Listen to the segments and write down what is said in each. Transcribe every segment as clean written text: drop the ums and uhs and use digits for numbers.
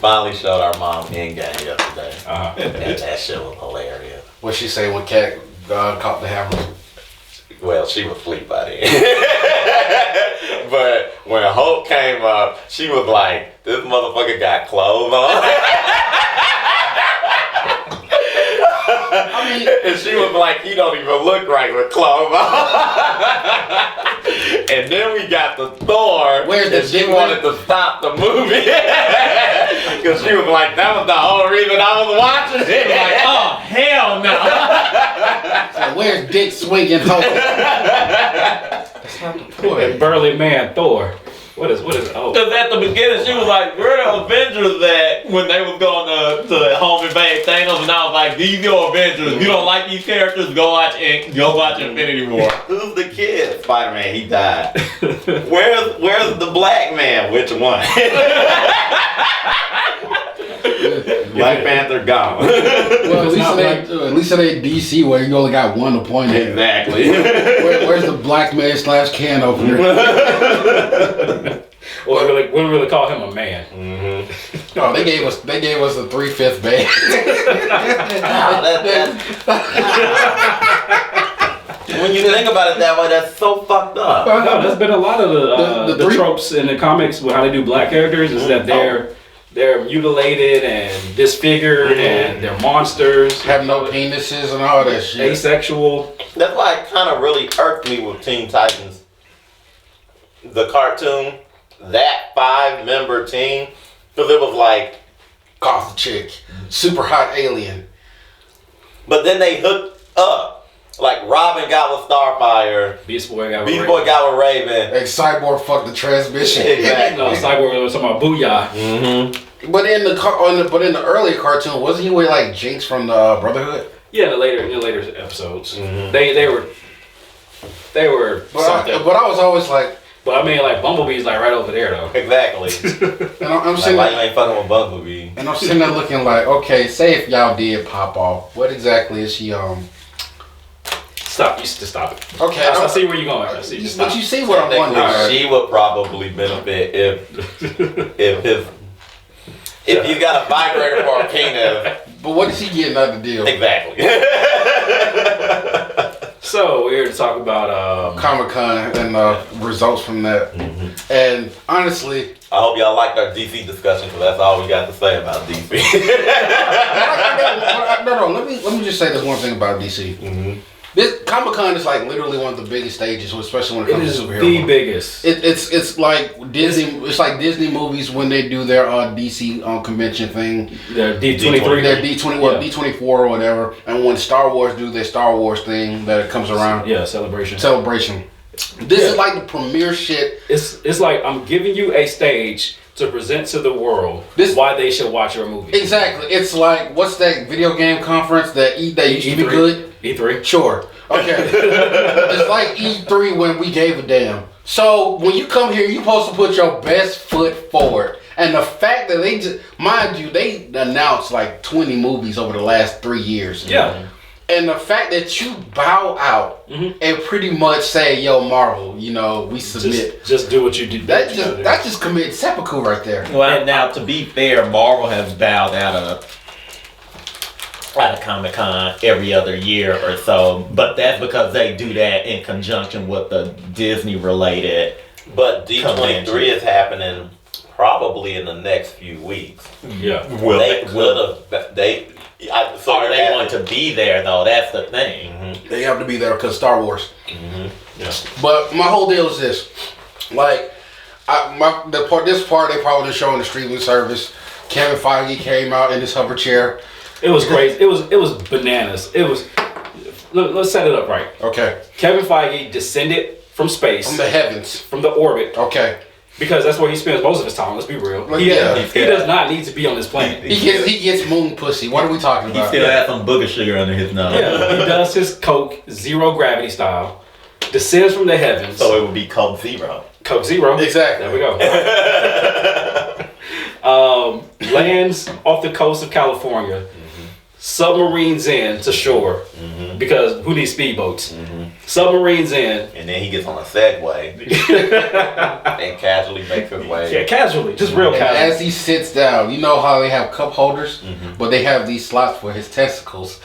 Finally showed our mom Endgame yesterday. And that shit was hilarious. What'd she say when Cat caught the hammer? Well, she was asleep by then. But when Hulk came up, she was like, this motherfucker got clothes on. I mean, and she was like, he don't even look right with clothes on. And then we got the Thor. Where's the she wanted to stop the movie. Because she was like, that was the whole reason I was watching it. Like, oh, hell no. So where's Dick Swinging Hulk? That's not the point. And burly man Thor. What is oh? Because at the beginning she was like, where the Avengers at when they was going to home invade Thanos, and I was like, these your Avengers. If you don't like these characters, go watch Infinity War. Who's the kid? Spider-Man, he died. Where's the black man? Which one? Black Panther gone. Well, at least it ain't DC where you only got one appointed. Exactly. Where's the black man / can opener? Or we really call him a man. Mm-hmm. No, they gave us the 3/5 band. When you think about it that way, that's so fucked up. No, there's been a lot of the tropes in the comics with how they do black characters is that they're mutilated and disfigured and they're monsters. Have no penises and all that shit. Asexual. That's why it kind of really irked me with Teen Titans. The cartoon, that 5-member team, because it was like Goth chick, super hot alien. But then they hooked up. Like Robin got with Starfire, Beast Boy got with Raven, and Cyborg fucked the transmission. Exactly. No, Cyborg was talking about Booyah. Mm-hmm. But in the earlier cartoon, wasn't he with like Jinx from the Brotherhood? Yeah, in the later episodes, Mm-hmm. they were something. But I was always like, But I mean, like Bumblebee's like right over there though. Exactly. and I'm Like, sitting why you there, ain't fucking with Bumblebee? and I'm sitting there looking like, okay, say if y'all did pop off, what exactly is she Stop! You to stop it. Okay, I see where you're going. I see. Just But stop. you see what I'm wondering. She would probably benefit if you got a vibrator for a penis. But what is he getting out of the deal? Exactly. So we're here to talk about Comic-Con and results from that. Mm-hmm. And honestly, I hope y'all liked our DC discussion because that's all we got to say about DC. no. Let me just say this one thing about DC. Mm-hmm. This Comic-Con is like literally one of the biggest stages, especially when it it comes is to superhero. the movies. biggest. It's like Disney. It's like Disney movies when they do their DC convention thing. The D23. Their D24 or whatever. And when Star Wars do their Star Wars thing that comes around. Yeah, celebration. This is like the premiere shit. It's like I'm giving you a stage to present to the world why they should watch your movie. Exactly. It's like, what's that video game conference that used to be good? E3. Sure. Okay. It's like E3 when we gave a damn. So when you come here, you're supposed to put your best foot forward. And the fact that they announced like 20 movies over the last 3 years. Yeah. And the fact that you bow out and pretty much say, yo, Marvel, we submit. Just do what you do. That just commit seppuku right there. Well, now to be fair, Marvel has bowed out of Comic-Con every other year or so, but that's because they do that in conjunction with the Disney-related. But D23 is happening probably in the next few weeks. Yeah. Well, they could have. Are they going to be there though? That's the thing. Mm-hmm. They have to be there because Star Wars. Mm-hmm. Yeah. But my whole deal is this. Like, this part they probably didn't show on the streaming service. Kevin Feige came out in his hover chair. It was crazy. It was bananas. Let's set it up right. Okay. Kevin Feige descended from space. From the heavens. From the orbit. Okay. Because that's where he spends most of his time. Let's be real. Like, He yeah. does not need to be on this planet. He gets moon pussy. What are we talking He about? still has some booger sugar under his nose. Yeah, he does his Coke zero gravity style, descends from the heavens. So it would be Coke Zero. Coke zero. Exactly. There we go. Lands off the coast of California, submarines in to shore because who needs speedboats? Submarines in. And then he gets on a Segway and casually makes his way. Yeah, casually, just real And casually. as he sits down, you know how they have cup holders, but they have these slots for his testicles.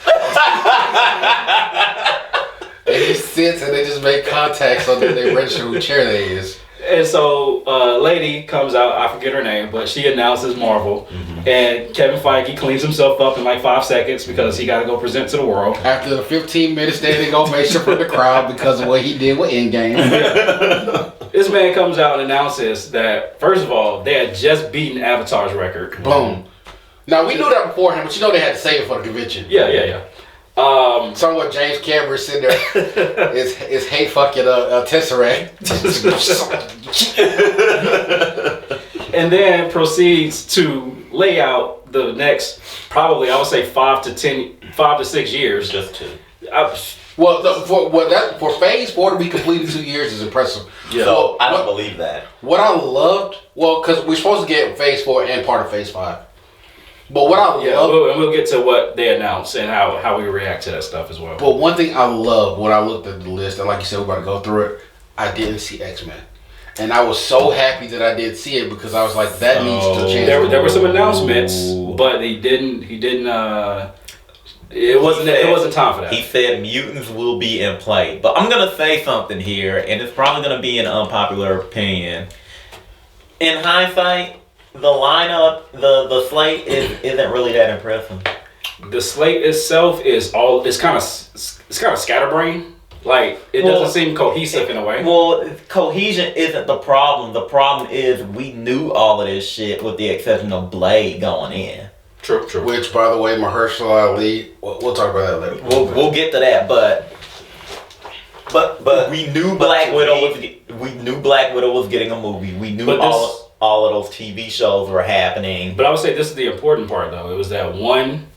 And he sits and they just make contact so that they register who chair they is. And so, lady comes out, I forget her name, but she announces Marvel. And Kevin Feige cleans himself up in like 5 seconds because he got to go present to the world. After the 15 minutes standing ovation for the crowd because of what he did with Endgame. This man comes out and announces that, first of all, they had just beaten Avatar's record. Boom. Now, we knew that beforehand, but you know they had to save it for the convention. Yeah. Somewhere James Cameron sitting there is hate fucking Tesseract. And then proceeds to lay out the next, probably I would say 5 to 6 years. Just 2. For Phase 4 to be completed in 2 years is impressive. Yeah. So I don't believe that. What I loved, because we're supposed to get Phase 4 and part of Phase 5. But what I love, we'll get to what they announced and how we react to that stuff as well. but one thing I love when I looked at the list, and like you said, we're about to go through it, I didn't see X-Men. And I was so happy that I did see it because I was like, that needs to change. There were some announcements, but he didn't. It wasn't time for that. He said mutants will be in play. But I'm going to say something here, and it's probably going to be an unpopular opinion. In hindsight, the lineup, the slate isn't really that impressive. The slate itself is kind of scatterbrained. Like it doesn't seem cohesive in a way. Well, cohesion isn't the problem. The problem is we knew all of this shit with the exception of Blade going in. True. Which, by the way, Mahershala Ali, we'll talk about that later. We'll get to that, but we knew Black Widow was getting a movie. We knew all of those TV shows were happening. But I would say this is the important part, though. It was that one.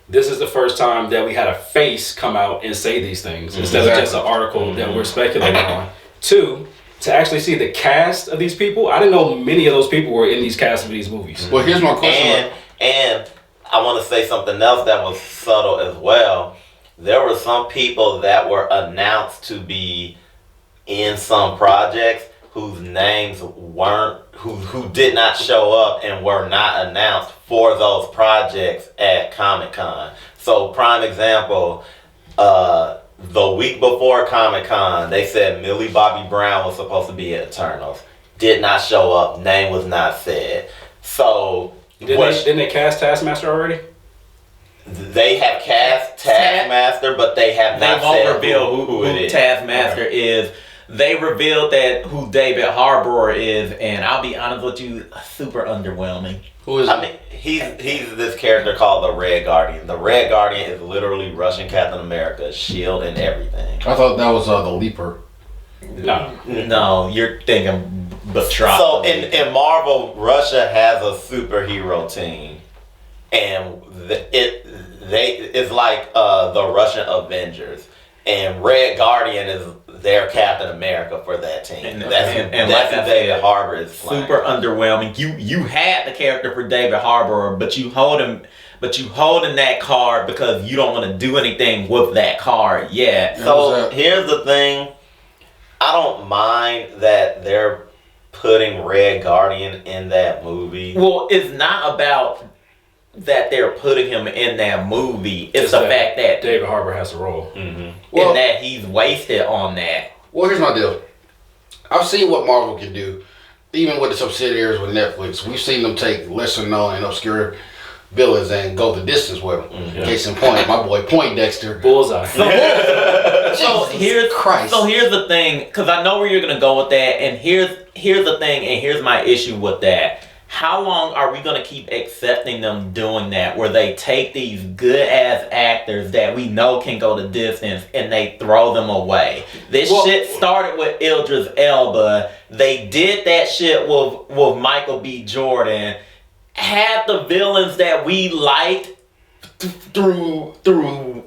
This is the first time that we had a face come out and say these things instead of just an article that we're speculating on. 2, to actually see the cast of these people. I didn't know many of those people were in these casts of these movies. Well, here's my question. And I want to say something else that was subtle as well. There were some people that were announced to be in some projects whose names who did not show up and were not announced for those projects at Comic-Con. So prime example, the week before Comic-Con, they said Millie Bobby Brown was supposed to be at Eternals. Did not show up, name was not said. So Didn't they cast Taskmaster already? They have cast Taskmaster, but they have not said reveal who it is. Taskmaster is. They revealed that who David Harbour is, and I'll be honest with you, super underwhelming. Who is I mean, he's this character called the Red Guardian. The Red Guardian is literally Russian Captain America's shield and everything. I thought that was the Leaper. No, you're thinking Batroc. So in Marvel, Russia has a superhero team, and it's like the Russian Avengers, and Red Guardian is their Captain America for that team. And that's like who David Harbour is playing. super underwhelming. You had the character for David Harbour, but you hold him in that card because you don't want to do anything with that card yet. So here's the thing. I don't mind that they're putting Red Guardian in that movie. Well, it's not about that they're putting him in that movie. It's the fact that David Harbour has a role. And that he's wasted on that. Well, here's my deal. I've seen what Marvel can do, even with the subsidiaries with Netflix. We've seen them take lesser known and obscure villains and go the distance with them. Case in point, my boy Poindexter. Bullseye. So here's the thing, because I know where you're gonna go with that, and here's the thing, and here's my issue with that. How long are we gonna keep accepting them doing that, where they take these good ass actors that we know can go the distance and they throw them away? This shit started with Idris Elba. They did that shit with Michael B. Jordan. Half the villains that we liked through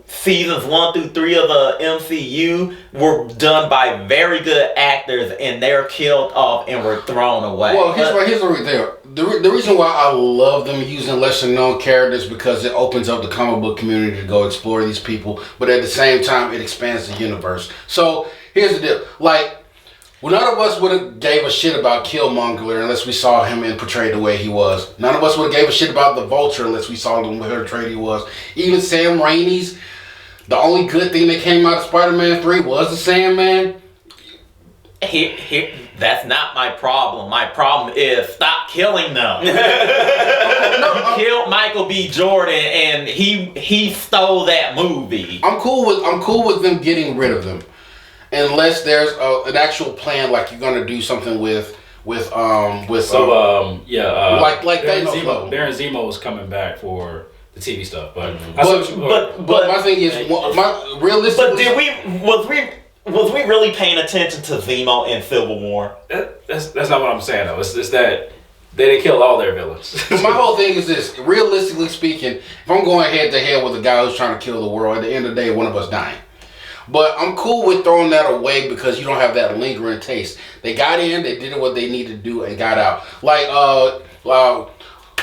seasons 1 through 3 of the MCU were done by very good actors, and they're killed off and were thrown away. Well, here's the right there. The reason why I love them using lesser known characters because it opens up the comic book community to go explore these people, but at the same time it expands the universe. So here's the deal. Like, well, none of us would have gave a shit about Killmonger unless we saw him and portrayed the way he was. None of us would have gave a shit about the Vulture unless we saw him portrayed he was. Even Sam Raimi's, the only good thing that came out of Spider-Man 3 was the Sandman. That's not my problem. My problem is stop killing them. Killed Michael B. Jordan, and he stole that movie. I'm cool with them getting rid of them. Unless there's an actual plan, like you're gonna do something with Thanos. Baron Zemo is coming back for the TV stuff, but my thing is, realistically, But was we really paying attention to Zemo in Civil War? That's not what I'm saying though. It's that they didn't kill all their villains. My whole thing is this: realistically speaking, if I'm going head to head with a guy who's trying to kill the world, at the end of the day, one of us dying. But I'm cool with throwing that away because you don't have that lingering taste. They got in, they did what they needed to do, and got out. Like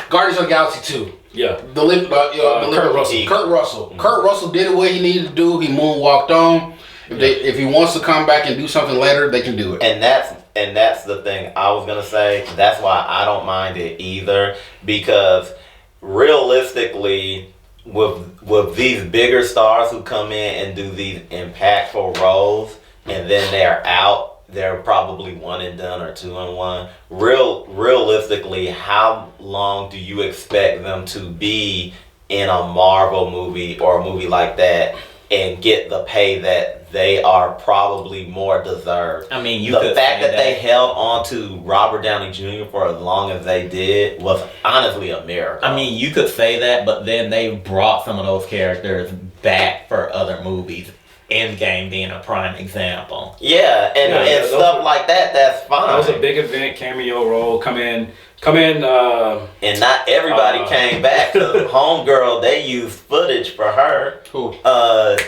Guardians of the Galaxy 2. Yeah. Kurt Russell. Mm-hmm. Kurt Russell did what he needed to do. He moonwalked on. If he wants to come back and do something later, they can do it. And that's the thing I was gonna say. That's why I don't mind it either, because realistically, with these bigger stars who come in and do these impactful roles and then they're out, they're probably 1 and done or 2 and 1. Realistically, how long do you expect them to be in a Marvel movie or a movie like that and get the pay that they are probably more deserved? I mean, the fact that they held on to Robert Downey Jr. for as long as they did was honestly a miracle. I mean, you could say that, but then they brought some of those characters back for other movies. Endgame being a prime example. Yeah, and stuff like that. That's fine. That was a big event, cameo role. Come in. And not everybody came back. Cause Homegirl, they used footage for her. Who?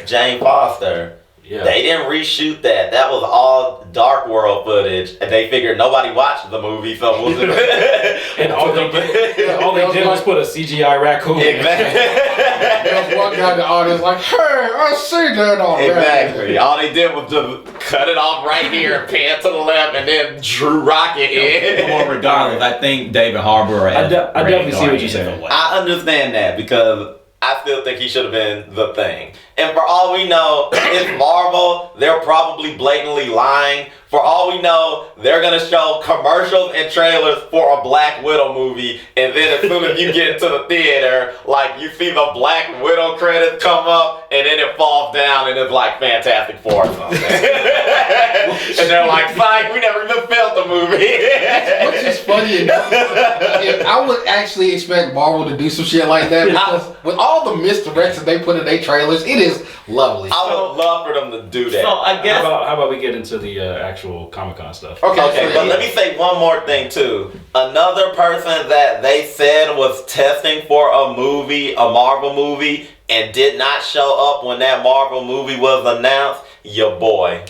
Jane Foster. Yeah. They didn't reshoot that. That was all Dark World footage, and they figured nobody watched the movie, so we'll do it. And all they did was put a CGI raccoon. Exactly. There was one guy in the audience like, "Hey, I see that already." Exactly. All they did was just cut it off right here and pan to the left, and then Drew Rocket in. Well, regardless, I think David Harbour. I definitely see what you're saying. I understand that because I still think he should have been the Thing. And for all we know, it's Marvel. They're probably blatantly lying. For all we know, they're going to show commercials and trailers for a Black Widow movie. And then as soon as you get into the theater, like you see the Black Widow credits come up and then it falls down and it's like Fantastic Four or something. And they're like, fine, we never even filmed the movie. Which is funny enough. I would actually expect Marvel to do some shit like that because with all the misdirection they put in their trailers, it is lovely. I would love for them to do that. So I guess how about we get into the actual Comic-Con stuff? Okay, but let me say one more thing too. Another person that they said was testing for a Marvel movie, and did not show up when that Marvel movie was announced, your boy.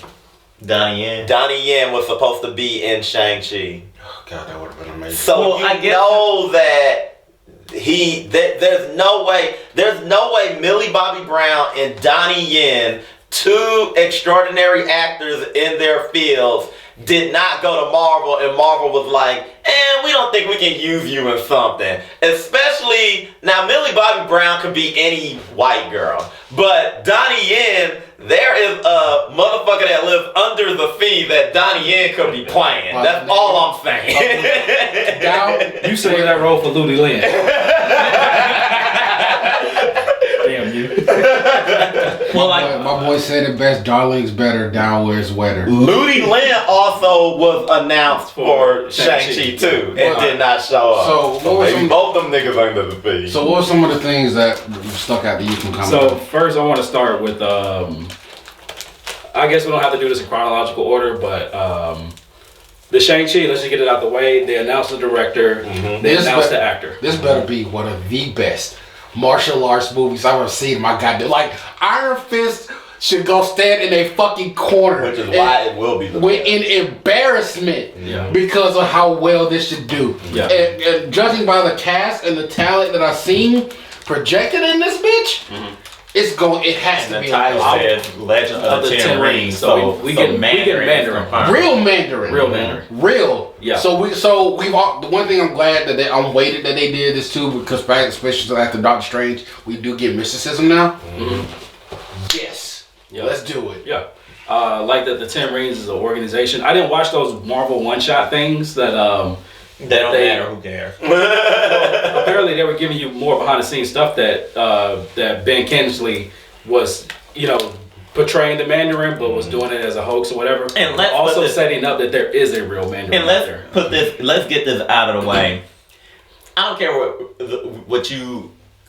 Donnie Yen. Donnie Yen was supposed to be in Shang-Chi. Oh God, that would have been amazing. So I know that there's no way Millie Bobby Brown and Donnie Yen, two extraordinary actors in their fields, did not go to Marvel and Marvel was like, we don't think we can use you in something. Especially, now Millie Bobby Brown could be any white girl, but Donnie Yen, there is a motherfucker that lives under the sea that Donnie Yen could be playing. That's all I'm saying. You say that role for Ludi Lin. Damn you. Well, my boy said it best, darling's better, down where it's wetter. Ludi Lin also was announced for Shang-Chi too and did not show up. So maybe both them niggas under the sea. So what were some of the things that stuck out to you from Comic-Con? So first I want to start with, I guess we don't have to do this in chronological order, but the Shang-Chi, let's just get it out the way. They announced the director, they announced the actor. This better be one of the best martial arts movies I've ever seen in my goddamn. Like Iron Fist should go stand in a fucking corner, which is why it will be the in embarrassment because of how well this should do. Yeah. And judging by the cast and the talent that I've seen projected in this bitch, it has to be. The title says Legend of the Ten Rings, so we get Mandarin. Real Mandarin. Real Mandarin. Real. Yeah. So we've all, the one thing I'm glad that I'm weighted that they did this too, because especially after Doctor Strange, we do get mysticism now. Yes. Yeah. Let's do it. Yeah. Like the Ten Rings is an organization. I didn't watch those Marvel one-shot things that they don't matter. Who cares? Well, apparently, they were giving you more behind-the-scenes stuff that Ben Kingsley was, portraying the Mandarin, but was doing it as a hoax or whatever. And let's also setting up that there is a real Mandarin. And let's get this out of the way. I don't care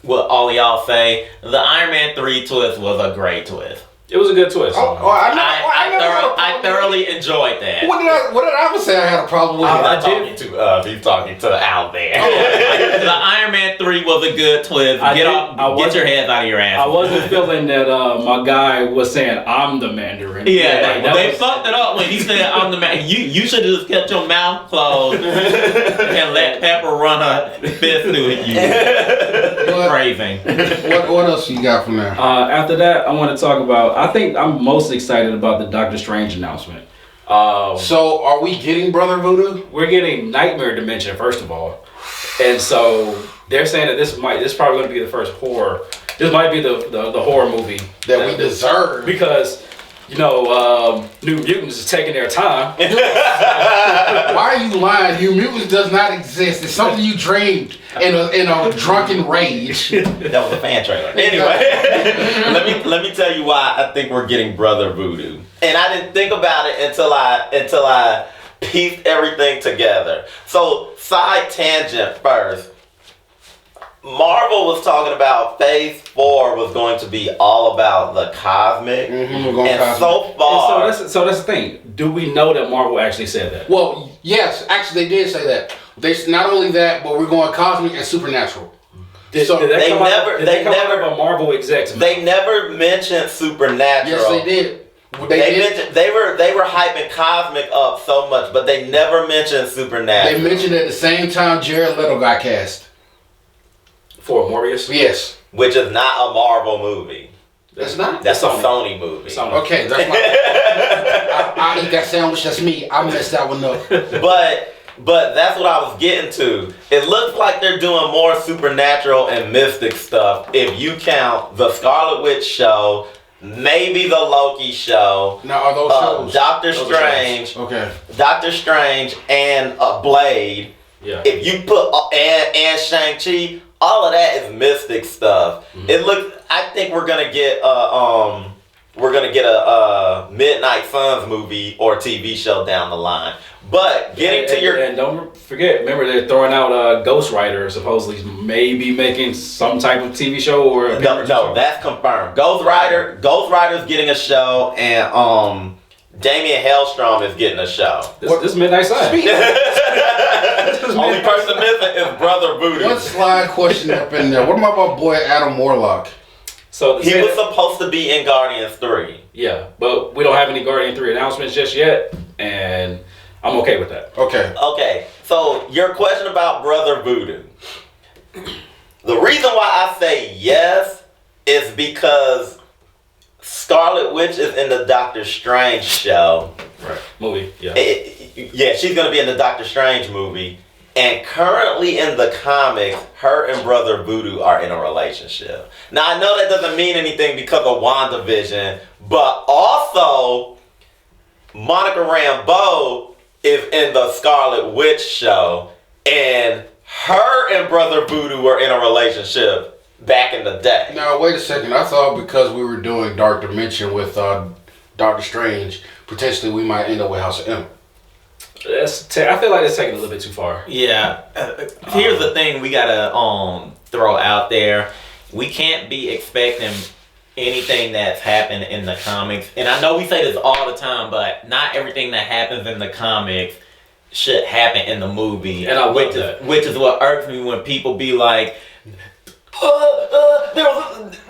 what all y'all say. The Iron Man 3 twist was a great twist. It was a good twist. I thoroughly enjoyed that. What did I say I had a problem with? He's talking to out there. The Iron Man 3 was a good twist. Get your heads out of your ass. I wasn't feeling that my guy was saying I'm the Mandarin. Yeah, they fucked it up when he said I'm the Mandarin. You should have just kept your mouth closed and let Pepper run her fist through you. Craving. What else you got from there? After that, I want to talk about. I think I'm most excited about the Doctor Strange announcement. So, are we getting Brother Voodoo? We're getting Nightmare Dimension first of all, and so they're saying that this is probably going to be the first horror. This might be the horror movie that we deserve because. New Mutants is taking their time. Why are you lying? New Mutants does not exist. It's something you dreamed in a drunken rage. That was a fan trailer. Anyway, let me tell you why I think we're getting Brother Voodoo. And I didn't think about it until I pieced everything together. So, side tangent first. Marvel was talking about Phase 4 was going to be all about the cosmic, so far. And so that's the thing. Do we know that Marvel actually said that? Well, yes, actually they did say that. They not only that, but we're going cosmic and supernatural. Did they come out of a Marvel execs? They never mentioned supernatural. Yes, they did. They were hyping cosmic up so much, but they never mentioned supernatural. They mentioned at the same time Jared Leto got cast. For Morbius? Yes. Which is not a Marvel movie. That's not? That's a Sony movie. Okay, that's my... I eat that sandwich, that's me. I messed that one up. But that's what I was getting to. It looks like they're doing more supernatural and mystic stuff if you count the Scarlet Witch show, maybe the Loki show. Now, are those shows? Doctor Strange. Okay. Doctor Strange and Blade. Yeah. If you put... and Shang-Chi... All of that is mystic stuff. Mm-hmm. It looks. I think we're gonna get a Midnight Suns movie or TV show down the line. But and don't forget. Remember, they're throwing out Ghost Rider supposedly maybe making some type of TV show or no, that's confirmed. Ghost Rider's getting a show, and Damian Hellstrom is getting a show. This Midnight Suns. Only person missing is Brother Voodoo. One slide question up in there. What about my boy Adam Warlock? So he was supposed to be in Guardians 3. Yeah, but we don't have any Guardian 3 announcements just yet, and I'm okay with that. Okay. So your question about Brother Voodoo. The reason why I say yes is because Scarlet Witch is in the Doctor Strange show. Right. Movie. Yeah. Yeah, she's gonna be in the Doctor Strange movie. And currently in the comics, her and Brother Voodoo are in a relationship. Now, I know that doesn't mean anything because of WandaVision, but also, Monica Rambeau is in the Scarlet Witch show, and her and Brother Voodoo were in a relationship back in the day. Now, wait a second. I thought because we were doing Dark Dimension with Doctor Strange, potentially we might end up with House of M. I feel like it's taking a little bit too far. Yeah. Here's the thing we gotta throw out there. We can't be expecting anything that's happened in the comics. And I know we say this all the time, but not everything that happens in the comics should happen in the movie. And I which is what irks me when people be like,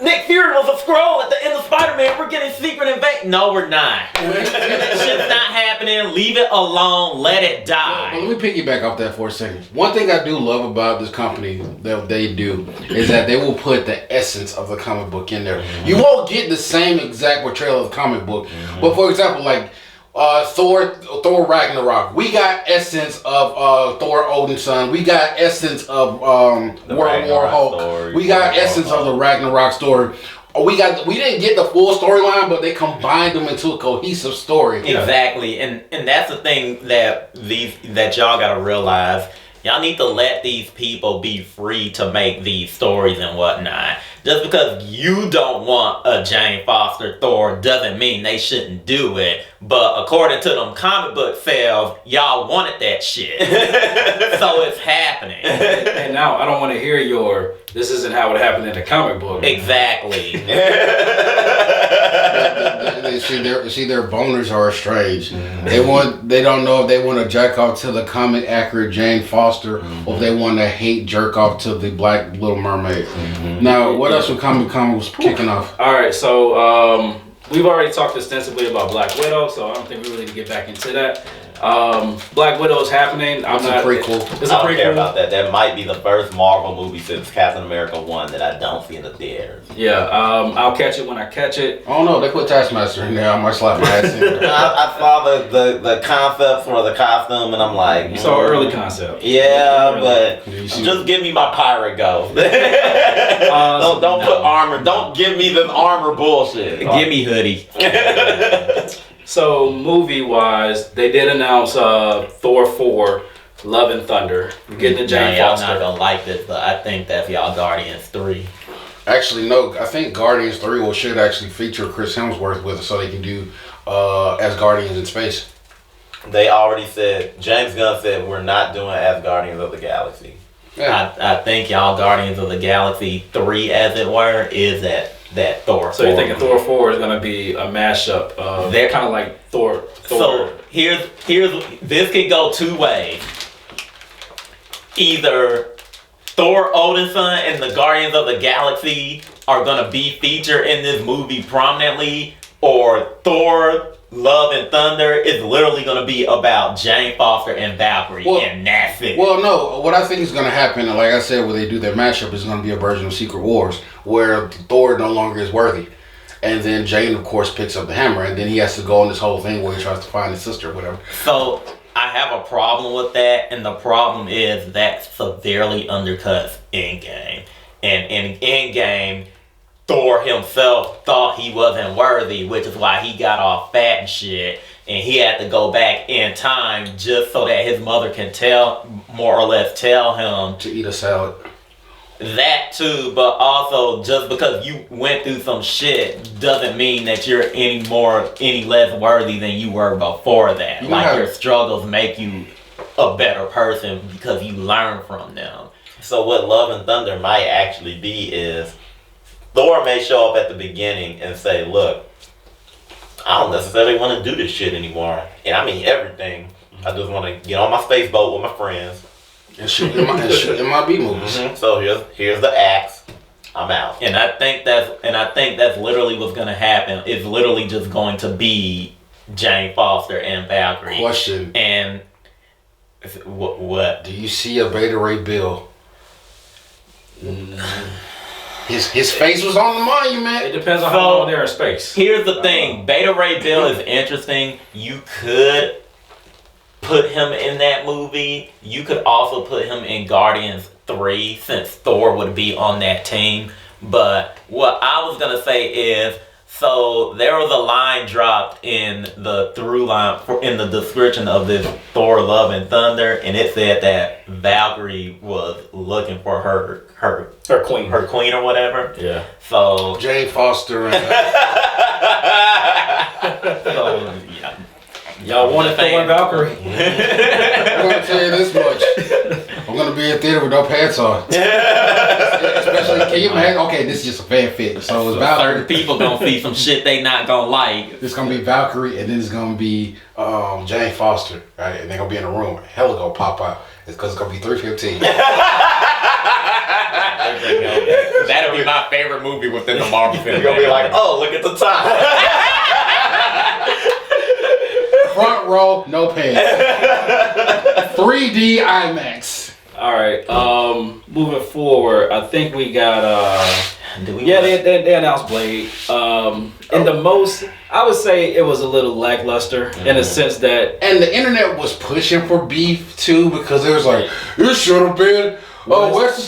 Nick Fury was a Skrull at the end of Spider-Man. We're getting secret invasion. No, we're not. That shit's not happening. Leave it alone. Let it die. Well, let me piggyback off that for a second. One thing I do love about this company that they do is that they will put the essence of the comic book in there. You won't get the same exact portrayal of the comic book, but for example, like Thor Ragnarok, we got essence of Thor Odin's son. We got essence of World War Hulk. Story, we got essence of the Ragnarok story. We didn't get the full storyline, but they combined them into a cohesive story. Exactly, and that's the thing that y'all gotta realize. Y'all need to let these people be free to make these stories and whatnot. Just because you don't want a Jane Foster Thor doesn't mean they shouldn't do it. But according to them comic book sales, y'all wanted that shit. So it's happening. And now I don't want to hear this isn't how it happened in the comic book. Exactly. Their boners are strange. They don't know if they want to jack off to the comic accurate Jane Foster or if they want to hate jerk off to the Black Little Mermaid. Now, what else with Comic Con was kicking off? All right, so we've already talked extensively about Black Widow, so I don't think we really need to get back into that. Black Widow is happening. It's a prequel. It's a I don't prequel. care about that. That might be the first Marvel movie since Captain America 1 that I don't see in the theaters. Yeah, I'll catch it when I catch it. Oh no, they put Taskmaster in there. I might slap my ass in there. I saw the concepts for the costume and I'm like, You saw early concept. yeah, but You see- just give me my pirate ghost. Don't put armor. Don't give me this armor bullshit. Give me hoodie. So movie-wise, they did announce Thor 4, Love and Thunder, getting the Jane Y'all Foster. not gonna like this, but I think that's y'all Guardians 3. Actually, no. I think Guardians 3 should actually feature Chris Hemsworth with it, so they can do as Guardians in space. They already said, James Gunn said, we're not doing as Guardians of the Galaxy. Yeah. I think y'all Guardians of the Galaxy 3, as it were, is that Thor. So you're 4 thinking Thor 4 is going to be a mashup of They're- kind of like Thor. So here's this could go two ways. Either Thor Odinson and the Guardians of the Galaxy are gonna be featured in this movie prominently, or Thor Love and Thunder is literally gonna be about Jane Foster and Valkyrie, and that's it. Well, no. What I think is going to happen, like I said, when they do their mashup, is going to be a version of Secret Wars where Thor no longer is worthy, and then Jane, of course, picks up the hammer, and then he has to go on this whole thing where he tries to find his sister or whatever. So I have a problem with that, and the problem is that severely undercuts Endgame. And in Endgame, Thor himself thought he wasn't worthy, which is why he got all fat and shit, and he had to go back in time just so that his mother can more or less tell him To eat a salad. that too. But also, just because you went through some shit doesn't mean that you're any less worthy than you were before that. You know Like how- your struggles make you a better person because you learn from them. So what Love and Thunder might actually be is Thor may show up at the beginning and say, look, I don't necessarily want to do this shit anymore. And I mean everything. I just want to get on my space boat with my friends. And shoot in my B movies. So here's the axe. I'm out. And I think that's literally what's gonna happen. It's literally just going to be Jane Foster and Valkyrie. Question. And what? Do you see a Beta Ray Bill? His face was on the It monument. depends on how long they're in space. Here's the thing. Beta Ray Bill is interesting. You could put him in that movie. You could also put him in Guardians 3 since Thor would be on that team. But what I was going to say is, so there was a line dropped in the through line in the description of this Thor Love and Thunder, and it said that Valkyrie was looking for her Queen. her queen or whatever. Yeah. So Jane Foster and yeah. Y'all wanted Thor and Valkyrie. I'm gonna tell you this much. I'm gonna be in theater with no pants on. Especially, can you imagine? Okay, this is just a fan fit. So it's Certain Valkyrie. people gonna see some shit they not gonna like. It's gonna be Valkyrie, and then it's gonna be Jane Foster, right? And they're gonna be in a room. Hella gonna pop out. It's because it's gonna be 3:15. probably my favorite movie within the Marvel film. You're gonna be like, oh, look at the time. Front row, no pants. 3D IMAX. All right. Moving forward, I think we got. They announced Blade. And the most, I would say, it was a little lackluster in a sense that. And the internet was pushing for beef too because it was like, it should have been. Oh, Wesley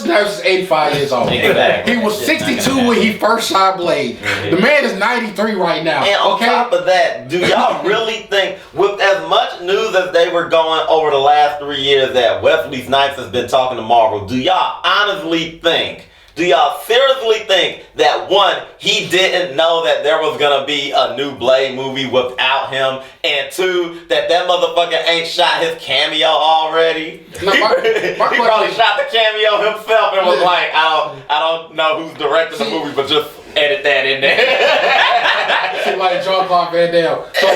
Snipes is 85 years old. Exactly. He was 62 when he first shot Blade. The man is 93 right now. And on top of that, do y'all really think, with as much news as they were going over the last 3 years that Wesley Snipes has been talking to Marvel, do y'all honestly think, do y'all seriously think that one, he didn't know that there was gonna be a new Blade movie without him, and two, that motherfucker ain't shot his cameo already? No, he probably shot the cameo himself and was like, I don't know who's directing the movie, but just edit that in there. See, like Jean-Claude Van Damme. So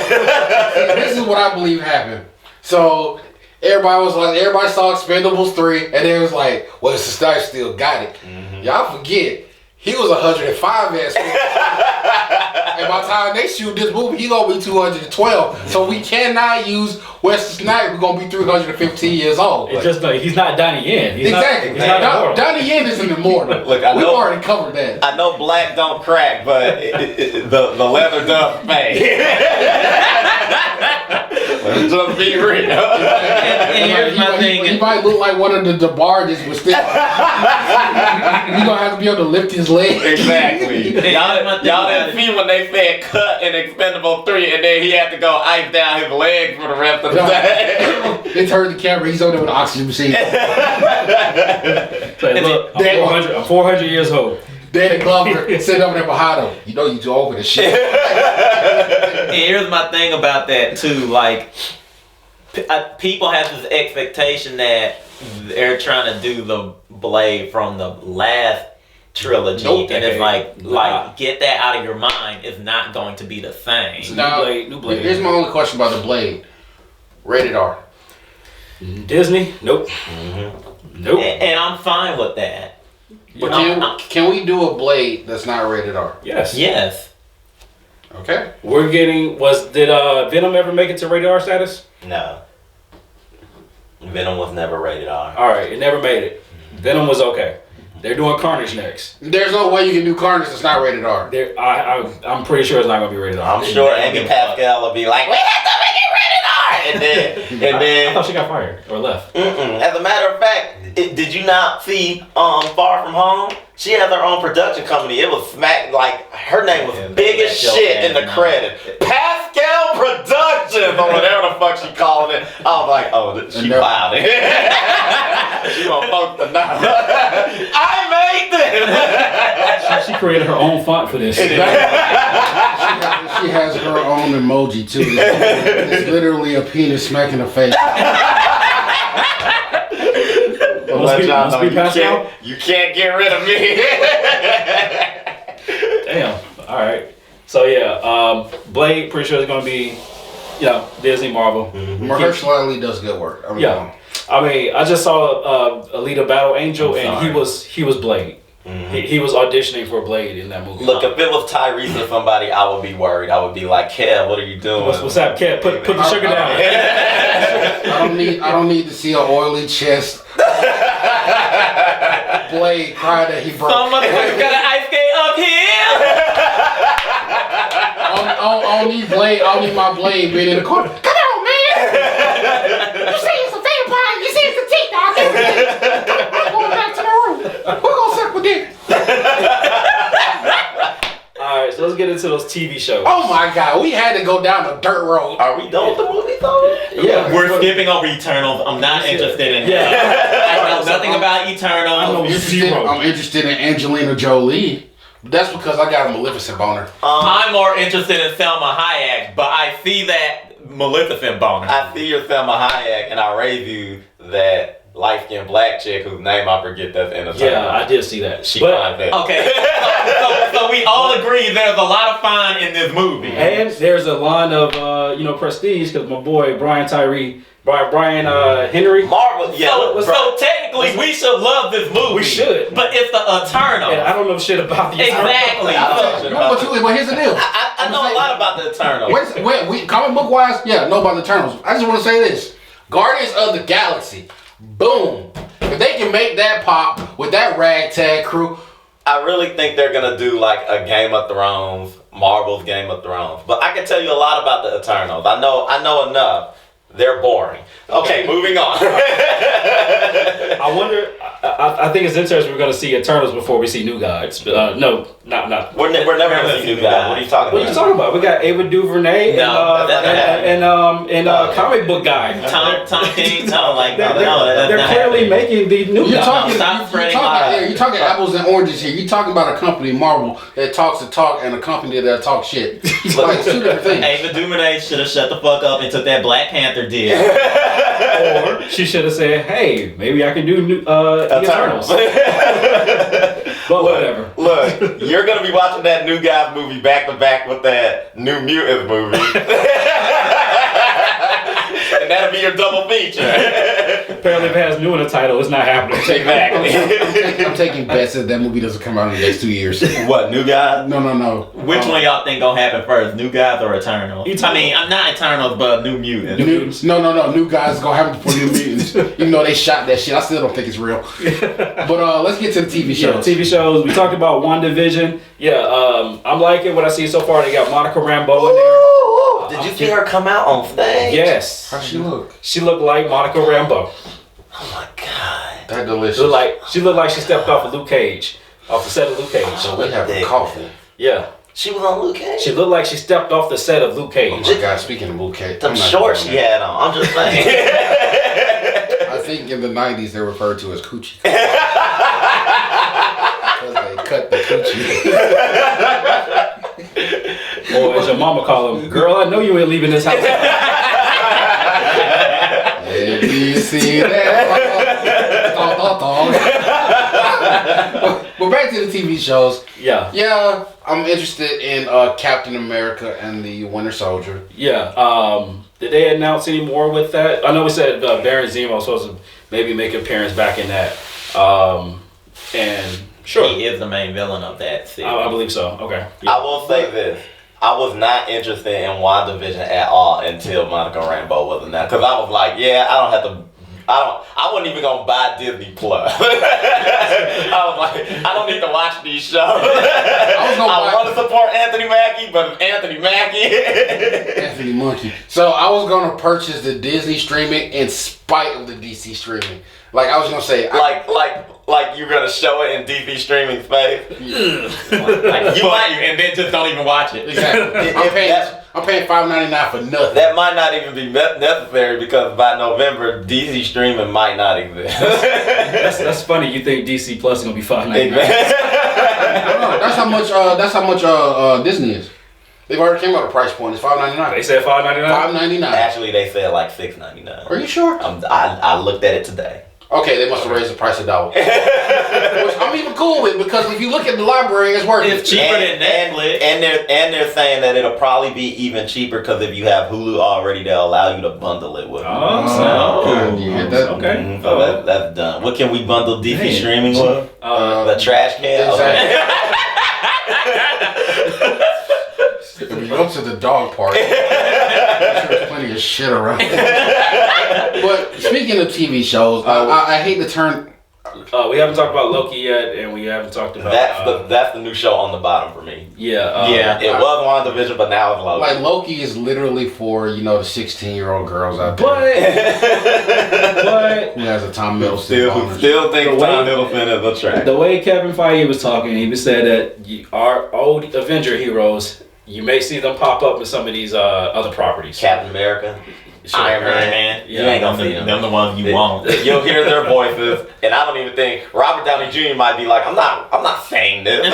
this is what I believe happened. So everybody saw Expendables 3, and they was like, well, the Snipes still got it. Y'all forget, he was 105 ass. And by the time they shoot this movie, he gonna be 212. So we cannot use Wesley Snipes. We're gonna be 315 years old. It's just like, he's not Donnie Yen. Exactly. Donnie Yen isn't immortal. Look, We've already covered that. I know black don't crack, but the leather does fade. Let's just be real. And here's my thing. He might look like one of the DeBarges, but still, you gonna have to be able to lift his leg. Exactly. Y'all didn't see when they said cut in Expendable 3, and then he had to go ice down his leg for the rest of the day. They turned the camera. He's over there with an oxygen machine. So, look, I'm 400 years old. Danny Glover sitting over there behind him. You know you too old for this shit. And here's my thing about that too. Like, people have this expectation that they're trying to do the Blade from the last trilogy, and it's like get that out of your mind. It's not going to be the same. Now, New Blade. Here's my only question about the Blade. Rated R. Disney? Nope. Nope. And I'm fine with that. But can we do a Blade that's not rated R? Yes. Yes. Okay. We're getting. Did Venom ever make it to rated R status? No. Venom was never rated R. All right, it never made it. Venom was okay. They're doing Carnage next. There's no way you can do Carnage that's not rated R. I'm pretty sure it's not gonna be rated R. I'm sure Amy Pascal will be like, we have to make it rated R, and then I thought she got fired or left. As a matter of fact, did you not see Far From Home? She has her own production company. It was her name was big as shit in the credit. Pascal Productions or whatever the fuck she called it. I was like, oh, she wild. She want folks to know. I made this. She created her own font for this. She has her own emoji too. It's literally a penis smacking her face. You can't get rid of me. Damn. All right. So yeah, Blade pretty sure is gonna be, Disney, Marvel. Mahershala Ali does good work. I mean, I just saw Alita Battle Angel, and he was Blade. He was auditioning for Blade in that movie. Look, if it was Tyrese or somebody, I would be worried. I would be like, Kev, what are you doing? What's up, Kev? Put the sugar down. I don't need to see an oily chest. Blade cry that he broke. Some motherfucker got an ice skate up here. I don't need Blade. I don't need my Blade being in the corner. Come on, man. You see it's a vampire. You see it's a teeth. I'm going back to the room. We're gonna suck with it. Alright, so let's get into those TV shows. Oh my god, we had to go down the dirt road. Are we done with the movie though? Yeah. We're skipping over Eternals. I'm not interested in that. I know nothing about Eternals. I'm interested in Angelina Jolie. That's because I got a Maleficent boner. I'm more interested in Selma Hayek, but I see that Maleficent boner. I see your Selma Hayek, and I raise you that light-skinned black chick whose name I forget that's in the title. Yeah, I did see that. She fine that. Okay, so we all agree there's a lot of fun in this movie. And there's a line of, prestige, because my boy Brian Tyree Brian Henry. Marvel, yeah. So technically, we should love this movie. We should. But it's the Eternal. And I don't know shit about the Exactly. But here's the deal. I know a lot about the Eternal. Comic book wise, know about the Eternals. I just want to say this: Guardians of the Galaxy, boom! If they can make that pop with that ragtag crew, I really think they're gonna do like a Game of Thrones, Marvel's Game of Thrones. But I can tell you a lot about the Eternals. I know enough. They're boring. Okay, moving on. I wonder. I think it's interesting. We're going to see Eternals before we see New Gods. No, not. We're never going to see New Gods. What are you talking about? What are you talking about? We got Ava DuVernay and comic book guy. Tom King. They're clearly making the New Gods. You're talking apples and oranges here. You're talking about a company, Marvel, that talks the talk, and a company that talks shit. Like, two different things. Ava DuVernay should have shut the fuck up and took that Black Panther deal. Or she should have said, "Hey, maybe I can do Eternals." But whatever. Look, you're gonna be watching that New Guys movie back to back with that New Mutants movie, and that'll be your double feature. Apparently, if it has new in the title, it's not happening. Exactly. I'm taking bets that movie doesn't come out in the next 2 years. What, New Guys? No. Which one y'all think gonna happen first, New Guys or Eternals? I mean, I'm not Eternals, but New Mutants. No. New Guys is gonna happen before New Mutants. Even though they shot that shit, I still don't think it's real. But let's get to the TV shows. Yeah, TV shows. We talked about WandaVision. Yeah, I'm liking what I see so far. They got Monica Rambeau in there. Did you see her come out on stage? Yes. How'd she look? She looked like Monica Rambeau. Oh my god. That delicious. She looked like she stepped off of Luke Cage, off the set of Luke Cage. So we have coffee. Yeah. She was on Luke Cage? She looked like she stepped off the set of Luke Cage. Oh my god, speaking of Luke Cage. Them shorts she had on, I'm just saying. I think in the 90s they're referred to as coochie. Because they cut the coochie. Or as your mama call them, girl, I know you ain't leaving this house. Did you see that? But back to the TV shows. Yeah, I'm interested in Captain America and the Winter Soldier. Yeah. Did they announce any more with that? I know we said Baron Zemo was supposed to maybe make an appearance back in that. And sure, he is the main villain of that series. I believe so. Okay. Yeah. I will say this. I was not interested in WandaVision at all until Monica Rambeau was announced. Because I was like, I wasn't even going to buy Disney Plus. I was like, I don't need to watch these shows. I want to support Anthony Mackie, but it's Anthony Mackie. Anthony Monkey. So I was going to purchase the Disney streaming in spite of the DC streaming. Like I was going to say. Like you're gonna show it in DC streaming space. Like you might, and then just don't even watch it. Exactly. I'm paying $5.99 for nothing. That might not even be necessary because by November, DC streaming might not exist. That's funny. You think DC Plus is gonna be $5.99? That's how much Disney is. They've already came out a price point. It's $5.99. They said $5.99. $5.99. Actually, they said like $6.99. Are you sure? I looked at it today. Okay, they must have raised the price $1. Which I'm even cool with because if you look at the library, it's working. It's cheaper than Netflix. And they're saying that it'll probably be even cheaper because if you have Hulu already, they'll allow you to bundle it with. Okay. You get that? Okay. Mm-hmm. So that's done. What can we bundle DC streaming with? The trash can. If we go to the dog park, there's plenty of shit around. But speaking of TV shows, I hate to turn. We haven't talked about Loki yet, and we haven't talked about. That's the new show on the bottom for me. Yeah. It was WandaVision, but now it's Loki. Like Loki is literally for the 16-year-old girls out there. But who has a Tom Middleton? Who still think Tom Middleton is a trash. The way Kevin Feige was talking, he said that our old Avenger heroes, you may see them pop up in some of these other properties. Captain America. Iron Man. Yeah, you ain't gonna see them. Them the ones you want. You'll hear their voices, and I don't even think Robert Downey Jr. might be like, I'm not saying this.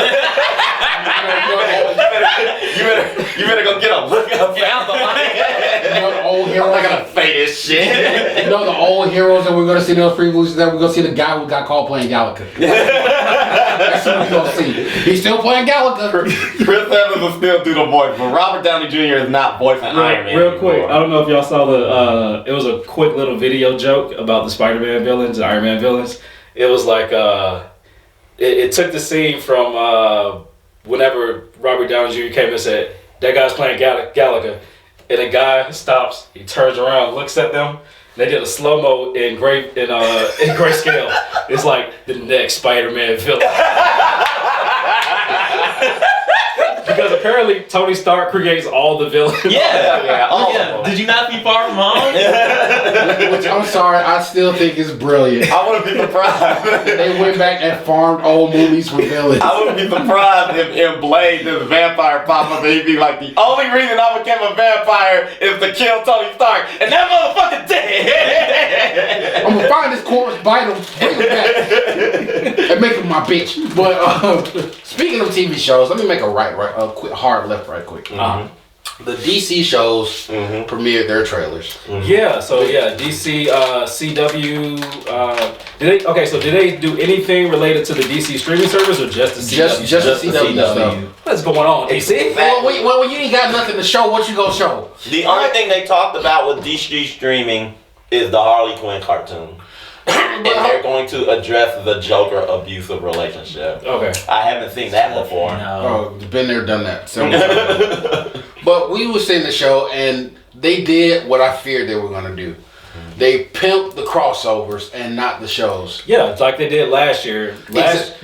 you better go get a look up. The old heroes. I'm not gonna say this shit. The old heroes that we're gonna see in those previews. That we're gonna see the guy who got called playing Galaga. That's who we're gonna Jesse. He's still playing Gallagher. Chris Evans will still do the voice, but Robert Downey Jr. is not voicing Iron Man. Real quick, anymore. I don't know if y'all saw it was a quick little video joke about the Spider-Man villains and Iron Man villains. It was like, it took the scene from whenever Robert Downey Jr. came and said, that guy's playing Gallagher. And the guy stops, he turns around, looks at them. They did a slow-mo in grayscale. It's like the next Spider-Man villain. Because apparently Tony Stark creates all the villains. Yeah, all of yeah. them. Did you not see Far From Home? Which I'm sorry, I still think is brilliant. I wouldn't be surprised. They went back and farmed old movies for villains. I wouldn't be surprised if in Blade this vampire pop up and he'd be like, the only reason I became a vampire is to kill Tony Stark, and that motherfucker dead. I'm gonna find this corpse, bite him, bring him back, and make him my bitch. But speaking of TV shows, let me make a quick hard left right quick. The DC shows premiered their trailers. Yeah, so DC, CW, did they do anything related to the DC streaming service or just the CW? Just the CW stuff. What's going on, DC? Well, when you ain't got nothing to show, what you gonna show? The only thing they talked about with DC streaming is the Harley Quinn cartoon. And they're going to address the Joker abusive relationship. Okay. I haven't seen that before. Oh, been there, done that. But we was seeing the show, and they did what I feared they were gonna do. They pimped the crossovers and not the shows. Yeah, it's like they did last year.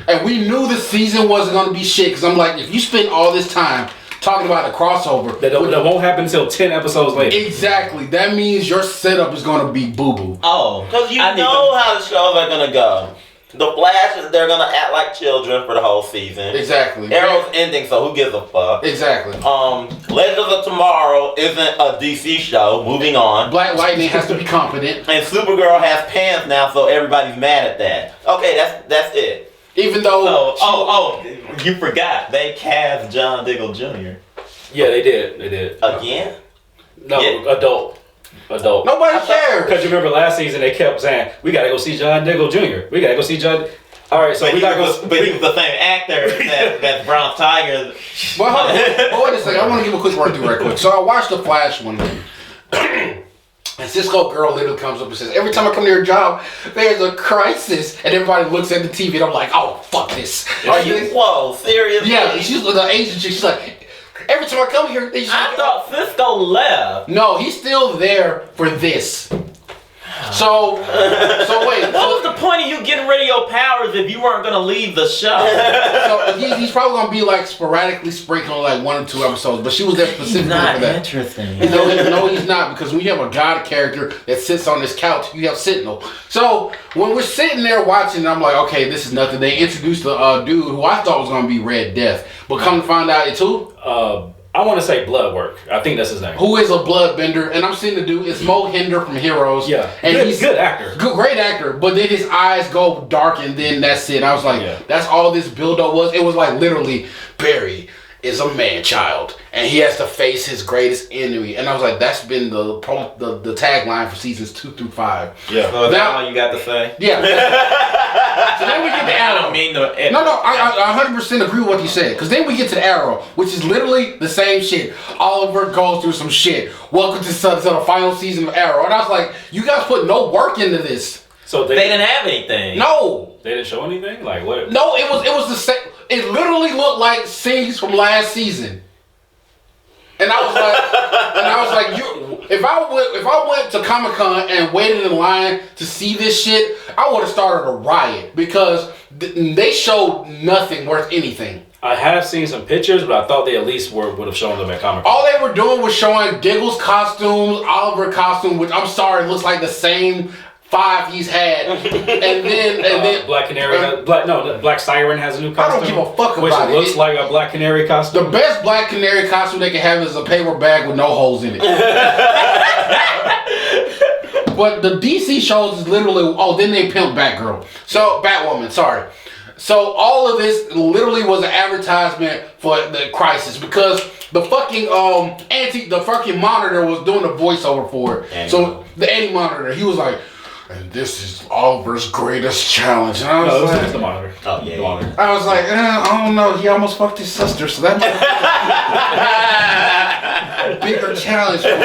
And we knew the season wasn't gonna be shit, because I'm like, if you spend all this time talking about a crossover, that won't happen until 10 episodes later. Exactly. That means your setup is gonna be boo-boo. Oh, Because you know how the shows are gonna go. The Flash, they're gonna act like children for the whole season. Exactly. Arrow's ending, so who gives a fuck? Exactly. Legends of Tomorrow isn't a DC show. Moving on. Black Lightning has to be competent. And Supergirl has pants now, so everybody's mad at that. Okay, that's it. Even though you forgot. They cast John Diggle Jr. Yeah, they did. Again? No, Yeah. adult. nobody cares. Because you remember last season they kept saying, we gotta go see John Diggle Jr. We gotta go see John. All right, so But we he gotta was go. the same actor that Bronze Tiger. But hold on, wait a second. I want to give a quick run through right quick. So I watched the Flash one day. And Cisco girl literally comes up and says, every time I come to your job, there's a crisis. And everybody looks at the TV and I'm like, oh, fuck this. Are you? Whoa, seriously? Yeah, she's the agent. She's like, every time I come here, they just I thought Cisco left. No, he's still there for this. So wait. What was the point of you getting rid of your powers if you weren't gonna leave the show? So he's probably gonna be like sporadically sprinkling like 1 or 2 episodes, but she was there specifically for that. Interesting. No, he's not, because when you have a god character that sits on this couch, you have Sentinel. So when we're sitting there watching, I'm like, okay, this is nothing. They introduced the dude who I thought was gonna be Red Death, but come to find out it's who? I want to say Bloodwork. I think that's his name. Who is a bloodbender, and I'm seeing the dude. It's Mo Hinder from Heroes. Yeah, and he's good actor. Great actor, but then his eyes go dark, and then that's it. I was like, that's all this build-up was. It was like literally, Barry is a man-child, and he has to face his greatest enemy. And I was like, that's been the tagline for seasons 2 through 5. Yeah. So is that all you got to say? Yeah. So then we get to Arrow. I don't mean to. I 100% agree with what you said. Because then we get to the Arrow, which is literally the same shit. Oliver goes through some shit. Welcome to the final season of Arrow. And I was like, you guys put no work into this. So they didn't have anything. No. They didn't show anything? Like what? No, it was the same. It literally looked like scenes from last season. And I was like, if I went to Comic-Con and waited in line to see this shit, I would have started a riot, because they showed nothing worth anything. I have seen some pictures, but I thought they at least would have shown them at Comic-Con. All they were doing was showing Diggle's costumes, Oliver costume, which I'm sorry looks like the same 5 he's had, and then Black Canary, Black Siren has a new costume. I don't give a fuck about which it. looks like a Black Canary costume. The best Black Canary costume they can have is a paper bag with no holes in it. But the DC shows is literally, then they pimped Batgirl. So Batwoman, sorry. So all of this literally was an advertisement for the Crisis, because the fucking the fucking monitor was doing the voiceover for it. So the Anti-Monitor, he was like, and this is Oliver's greatest challenge. And I was No, like, it's the monitor. Oh yeah. The monitor. I was like, I don't know. He almost fucked his sister, so that might be a bigger challenge. For him.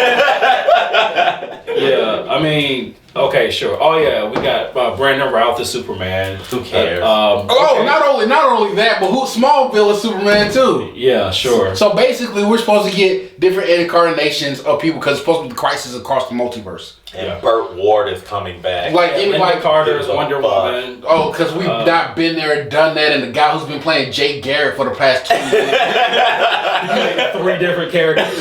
Yeah, I mean, okay, sure. Oh yeah, we got Brandon Routh as Superman. Who cares? Oh, not only that, but Smallville is Superman too. Yeah, sure. So basically, we're supposed to get different incarnations of people because it's supposed to be the crisis across the multiverse. And Burt Ward is coming back. Like Linda anybody. Carter is Wonder Woman. Oh, because we've not been there and done that, and the guy who's been playing Jake Garrett for the past 20 years. 3 different characters.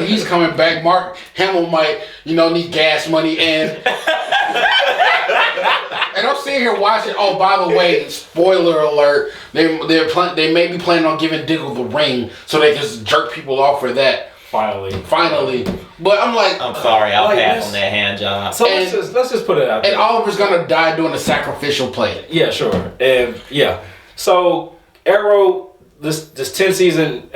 He's coming back. Mark Hamill might, need gas money and I'm sitting here watching. Oh, by the way, spoiler alert: they may be planning on giving Diggle the ring so they can just jerk people off for that. Finally, but I'm like, I'm sorry, I'll like pass this. on that hand job. So let's just put it out there. and Oliver's gonna die doing a sacrificial play. Yeah, sure. And yeah. So Arrow, this 10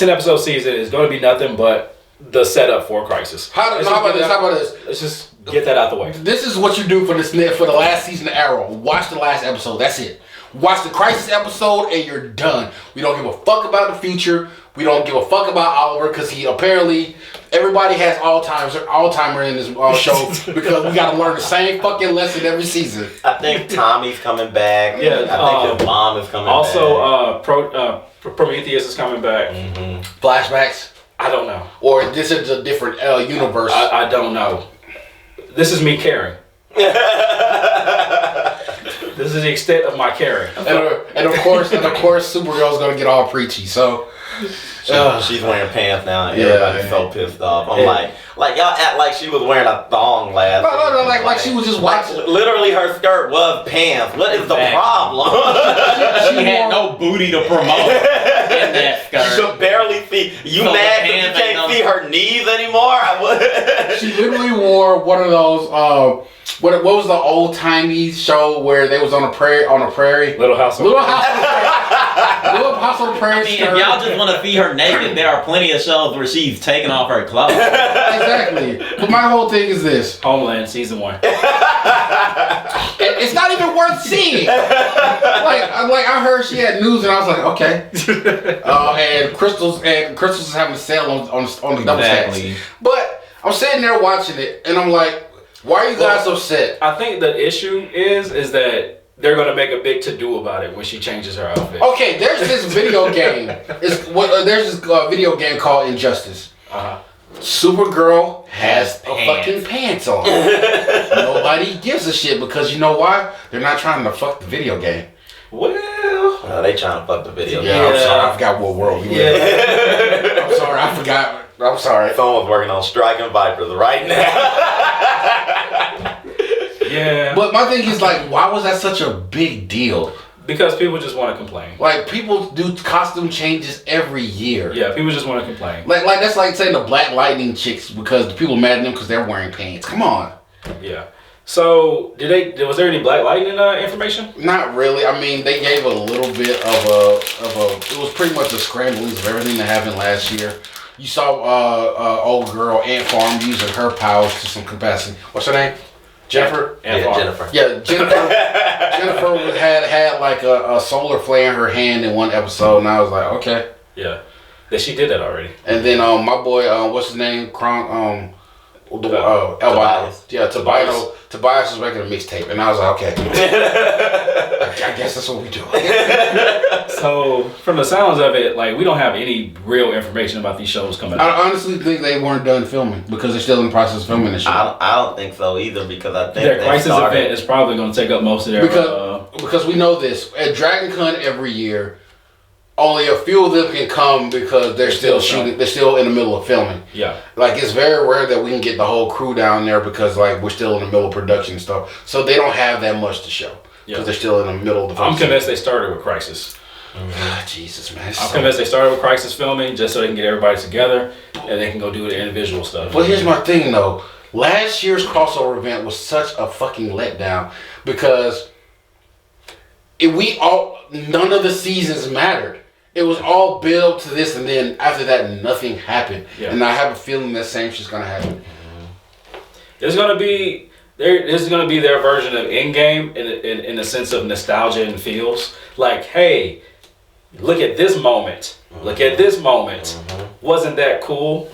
episode season is going to be nothing but the setup for Crisis. How about this? Let's just get that out the way. This is what you do for the last season of Arrow. Watch the last episode. That's it. Watch the Crisis episode and you're done. We don't give a fuck about the future. We don't give a fuck about Oliver because he apparently everybody has Alzheimer in this show because we got to learn the same fucking lesson every season. I think Tommy's coming back. Yeah, I think his mom is coming also, back. Prometheus is coming back. Mm-hmm. Flashbacks, I don't know. or this is a different universe. I don't know. This is me caring. This is the extent of my caring. and of course, Supergirl's gonna get all preachy. So She's wearing pants now, and Yeah, everybody's yeah. so pissed off. I'm like y'all act like she was wearing a thong last. no, like she was just watching. Literally, her skirt was pants. What is the Exactly. problem? She had no booty to promote in that You skirt. should barely see. You So the mad because you pants ain't can't see her knees anymore? She literally wore one of those. What was the old timey show where they was on a prairie? Little House on Little House on the Prairie. Little House on the Prairie. I mean, if skirt. y'all just want to see her naked, there are plenty of shows where she's taking off her clothes. Exactly. But my whole thing is this. Homeland season 1. It's not even worth seeing. I heard she had news and I was like, okay. And Crystal's is having a sale on the double Exactly. stacks. But I'm sitting there watching it and I'm like, why are you guys upset? I think the issue is that they're gonna make a big to-do about it when she changes her outfit. Okay, there's this video game. There's this video game called Injustice. Uh-huh. Supergirl has Pants. fucking pants on. Nobody gives a shit because you know why? They're not trying to fuck the video game. Well, They trying to fuck the video. Yeah, I'm sorry. I forgot what world we live in. I'm sorry. I forgot. I'm sorry. Someone's working on striking Vipers right now. yeah. But my thing is like, why was that such a big deal? Because people just want to complain. Like people do costume changes every year. Yeah, people just want to complain. Like that's like saying the Black Lightning chicks because the people mad at them because they're wearing pants. Come on. Yeah. So, was there any Black Lightning information? Not really. I mean, they gave a little bit of a. It was pretty much a scramblings of everything that happened last year. You saw old girl Ant Farm using her powers to some capacity. What's her name? Jennifer. Jennifer. Yeah, Jennifer had like a solar flare in her hand in one episode, and I was like, okay. Yeah. That she did that already. And then my boy, what's his name? Tobias. Yeah, Tobias was making a mixtape, and I was like, okay. I guess that's what we do. So, from the sounds of it, like we don't have any real information about these shows coming out. I honestly think they weren't done filming because they're still in the process of filming the show. I don't think so either because I think Their they Crisis started. event is probably going to take up most of their. Because we know this at DragonCon every year, only a few of them can come because they're still shooting. They're still in the middle of filming. Yeah. Like it's very rare that we can get the whole crew down there because like we're still in the middle of production and stuff. So they don't have that much to show because they're still in the middle of the. I'm convinced they started with Crisis. Jesus, man. I'm convinced they started with Crisis filming just so they can get everybody together and they can go do the individual stuff. Well, here's my thing though. Last year's crossover event was such a fucking letdown because none of the seasons mattered. It was all built to this, and then after that, nothing happened. Yeah. And I have a feeling that same shit's gonna happen. There's gonna be this is gonna be their version of Endgame in the sense of nostalgia and feels. Like, hey, look at this moment. Look at this moment. Wasn't that cool?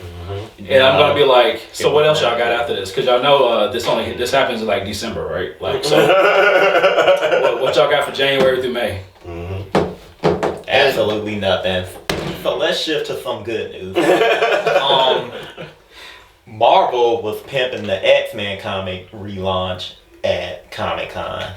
And I'm gonna be like, so what else y'all got after this? Because y'all know this happens in like December, right? Like, so what y'all got for January through May? Absolutely nothing. So let's shift to some good news. Marvel was pimping the X-Men comic relaunch at Comic-Con.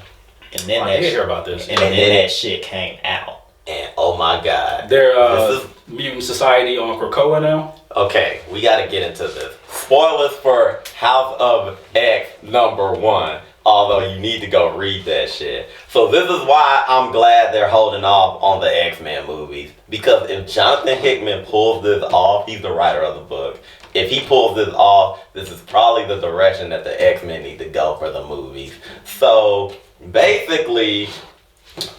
And then I didn't hear about this. And then that shit came out. And oh my god. They're Mutant Society on Krakoa now? Okay, we gotta get into this. Spoilers for House of X #1. Although you need to go read that shit. So this is why I'm glad they're holding off on the X-Men movies. Because if Jonathan Hickman pulls this off, he's the writer of the book. If he pulls this off, this is probably the direction that the X-Men need to go for the movies. So basically,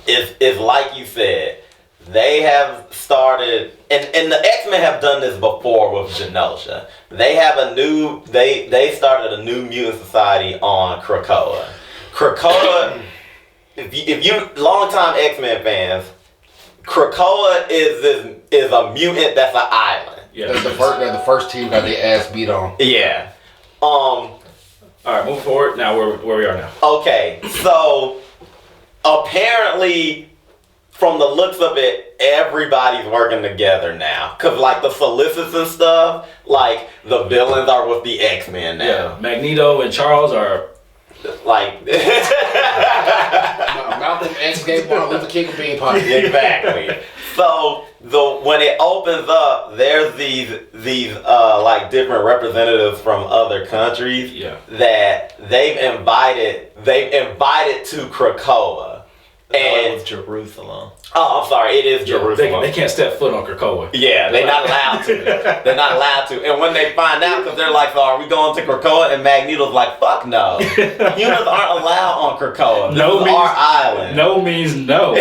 it's like you said, they have started, and the X-Men have done this before with Genosha. They have they started a new mutant society on Krakoa. Krakoa, if you longtime X-Men fans, Krakoa is a mutant that's an island. Yeah, they're the first team got their ass beat on. Yeah. All right, move forward. Now where we are now. Okay, so apparently, from the looks of it, everybody's working together now. Cause like the Solicits and stuff, like the villains are with the X-Men now. Yeah, Magneto and Charles are like Malcolm X gave Martin Luther King a bean pie. Exactly. So when it opens up, there's these like different representatives from other countries that they've invited to Krakoa. And it's Jerusalem. Oh, I'm sorry. It is Jerusalem. They can't step foot on Krakoa. Yeah, they're not allowed to. They're not allowed to. And when they find out, because they're like, so are we going to Krakoa? And Magneto's like, fuck no. Humans aren't allowed on Krakoa. This is our island. No means no.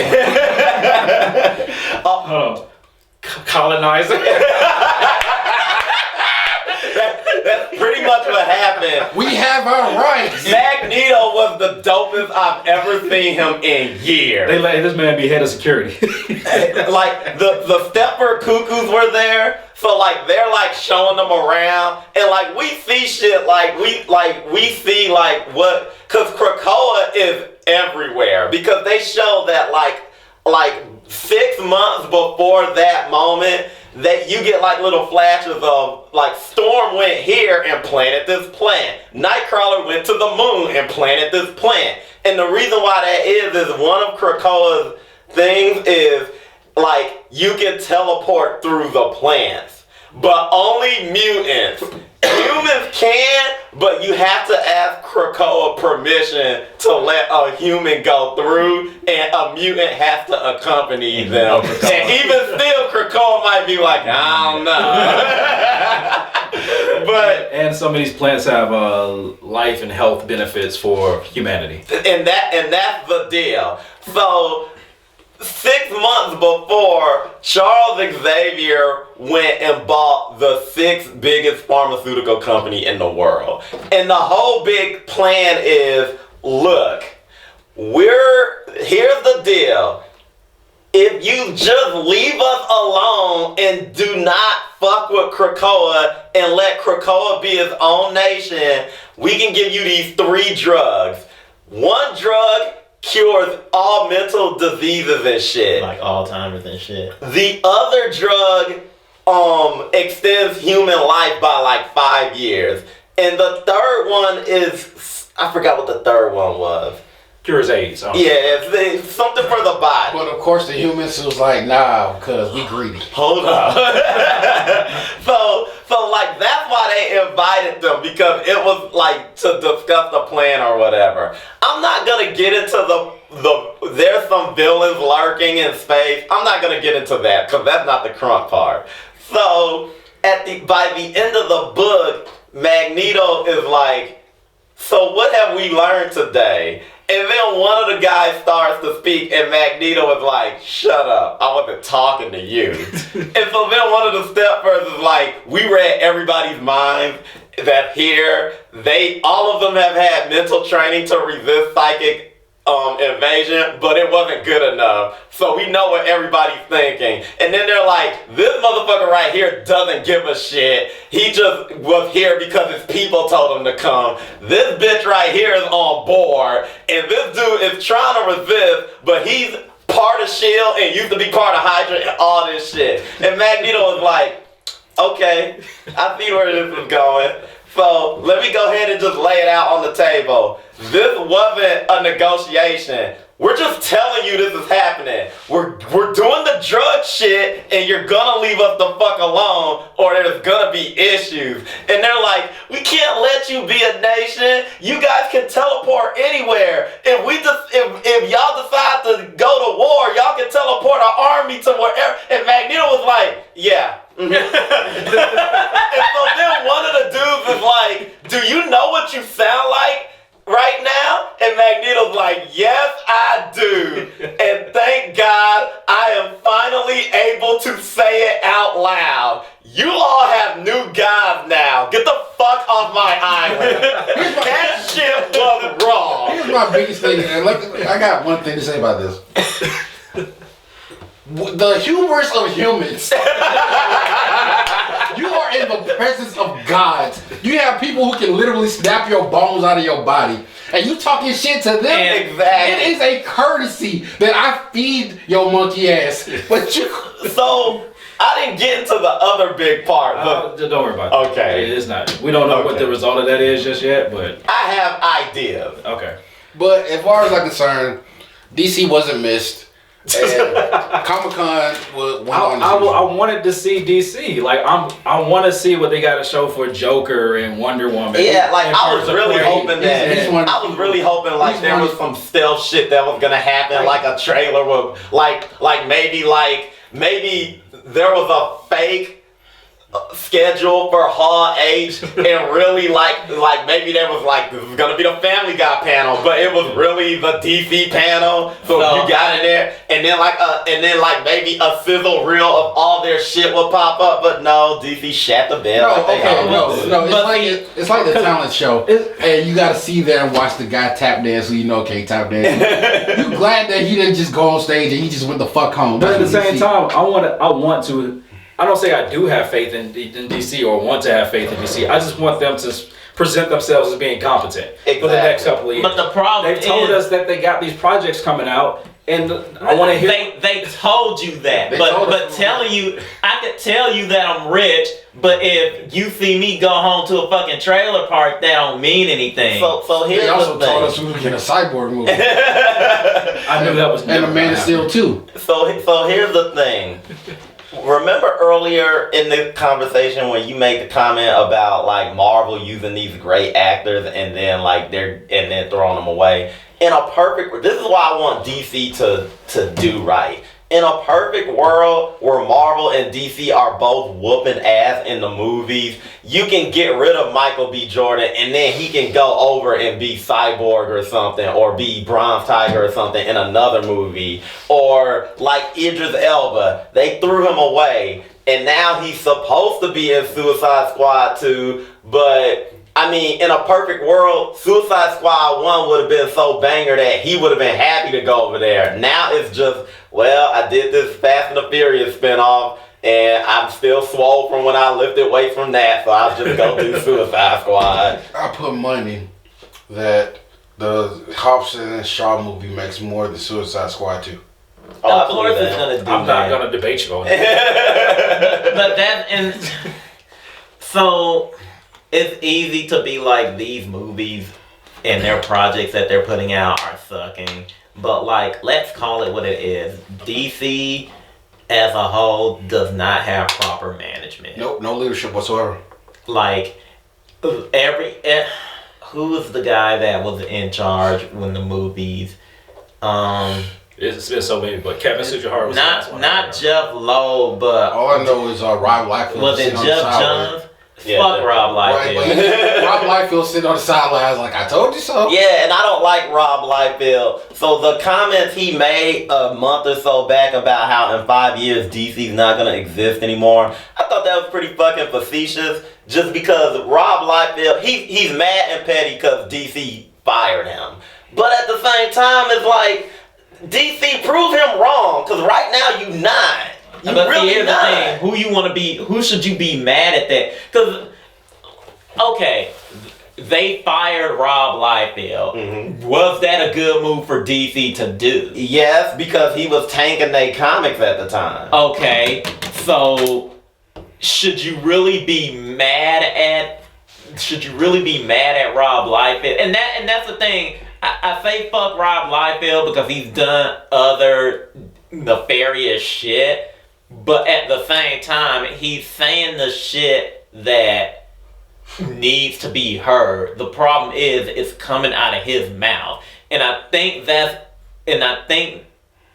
Colonizer. That's pretty much what happened. We have our rights. Magneto was the dopest I've ever seen him in years. They let this man be head of security. Like the Stepford Cuckoos were there, so like they're like showing them around, and like we see shit we see what, cause Krakoa is everywhere because they show that like 6 months before that moment, that you get like little flashes of like Storm went here and planted this plant. Nightcrawler went to the moon and planted this plant. And the reason why that is one of Krakoa's things is like you can teleport through the plants, but only mutants. Humans can, but you have to ask Krakoa permission to let a human go through, and a mutant has to accompany them. And even still, Krakoa might be like, I don't know. But and some of these plants have life and health benefits for humanity. And that's the deal. So 6 months before, Charles Xavier went and bought the 6th biggest pharmaceutical company in the world. And the whole big plan is, look, here's the deal. If you just leave us alone and do not fuck with Krakoa and let Krakoa be its own nation, we can give you these 3 drugs. One drug cures all mental diseases and shit. Like Alzheimer's and shit. The other drug extends human life by like 5 years. And the third one is, I forgot what the third one was. Cures AIDS. Yeah, it's something for the body. But of course the humans was like, nah, because we greedy. Hold up. So like that's why they invited them, because it was like to discuss the plan or whatever. I'm not gonna get into the there's some villains lurking in space. I'm not gonna get into that because that's not the crunk part. So by the end of the book, Magneto is like, so what have we learned today? And then one of the guys starts to speak, and Magneto is like, shut up, I wasn't talking to you. And so then one of the Stepfords is like, we read everybody's minds, that here, all of them have had mental training to resist psychic invasion, but it wasn't good enough. So we know what everybody's thinking. And then they're like, this motherfucker right here doesn't give a shit. He just was here because his people told him to come. This bitch right here is on board. And this dude is trying to resist, but he's part of S.H.I.E.L.D. and used to be part of Hydra and all this shit. And Magneto was like, okay, I see where this is going. So let me go ahead and just lay it out on the table. This wasn't a negotiation. We're just telling you this is happening. We're doing the drug shit, and you're gonna leave us the fuck alone, or there's gonna be issues. And they're like, we can't let you be a nation. You guys can teleport anywhere. If y'all decide to go to war, y'all can teleport our army to wherever. And Magneto was like, yeah. And so then one of the dudes was like, do you know what you sound like right now? And Magneto's like, yes, I do. And thank God I am finally able to say it out loud. You all have new gods now. Get the fuck off my island. That shit was wrong. Here's my biggest thing, and look, I got one thing to say about this. The hubris of humans. You are in the presence of gods. You have people who can literally snap your bones out of your body. And you talking shit to them. Exactly. It is a courtesy that I feed your monkey ass. But you... So, I didn't get into the other big part. But don't worry about that. Okay. It's not. We don't know what the result of that is just yet, but... I have ideas. Okay. But as far as I'm concerned, DC wasn't missed. And Comic-Con went on. I wanted to see DC. Like I want to see what they got to show for Joker and Wonder Woman. Yeah, like I was really hoping that. I was really hoping like there was some stealth shit that was gonna happen, like a trailer with like maybe there was a fake schedule for Hall H, and really like maybe there was like this is gonna be the Family Guy panel, but it was really the DC panel. So you got in there, and then like maybe a sizzle reel of all their shit will pop up. But no, DC shat the bed. No. It's like the talent show, and you gotta see there and watch the guy tap dance, so you know can't tap dance. You glad that he didn't just go on stage and he just went the fuck home. But at the same time, I want to. I don't say I do have faith in DC or want to have faith in DC. I just want them to present themselves as being competent for the next couple of years. But the problem They've told us that they got these projects coming out, and I want to hear. They told you that, but telling you, I could tell you that I'm rich, but if you see me go home to a fucking trailer park, that don't mean anything. So here's they also the told thing. us we were getting a Cyborg movie. I knew that was. And a Man of Steel too. So here's the thing. Remember earlier in the conversation when you made the comment about like Marvel using these great actors and then like they're throwing them away? In a perfect, this is why I want DC to do right. In a perfect world where Marvel and DC are both whooping ass in the movies, you can get rid of Michael B. Jordan and then he can go over and be Cyborg or something, or be Bronze Tiger or something in another movie. Or like Idris Elba, they threw him away and now he's supposed to be in Suicide Squad 2, but I mean, in a perfect world, Suicide Squad 1 would have been so banger that he would have been happy to go over there. Now it's just, well, I did this Fast and the Furious spinoff, and I'm still swole from when I lifted weight from that, so I'll just go do Suicide Squad. I put money that the Hobson and Shaw movie makes more than Suicide Squad 2. Oh, of course it's gonna do I'm that. not gonna debate you on that. but that and so it's easy to be like these movies and their projects that they're putting out are sucking. But like, let's call it what it is. DC as a whole does not have proper management. Nope, no leadership whatsoever. Like who's the guy that was in charge when the movies? It's been so many, but Kevin Suchihara was not Jeff Lowe, but all I know is Rob Liefeld. was it Jeff Johns? Yeah, Fuck Rob Liefeld. Rob Liefeld sitting on the sidelines like, I told you so. Yeah, and I don't like Rob Liefeld. So the comments he made a month or so back about how in 5 years DC's not going to exist anymore, I I thought that was pretty fucking facetious. Just because Rob Liefeld, he's mad and petty because DC fired him. But at the same time, it's like DC prove him wrong because right now you not. You but really here's not. the thing: who you want to be? Who should you be mad at that? Because okay, they fired Rob Liefeld. Mm-hmm. Was that a good move for DC to do? Yes, because he was tanking their comics at the time. Okay, so should you really be mad at? Should you really be mad at Rob Liefeld? And that's the thing. I say fuck Rob Liefeld because he's done other nefarious shit, but at the same time, he's saying the shit that needs to be heard. The problem is it's coming out of his mouth, and I think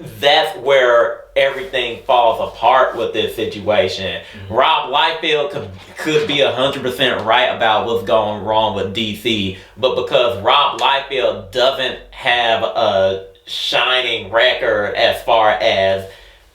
that's where everything falls apart with this situation. Mm-hmm. Rob Liefeld could be 100% right about what's going wrong with DC, but because Rob Liefeld doesn't have a shining record as far as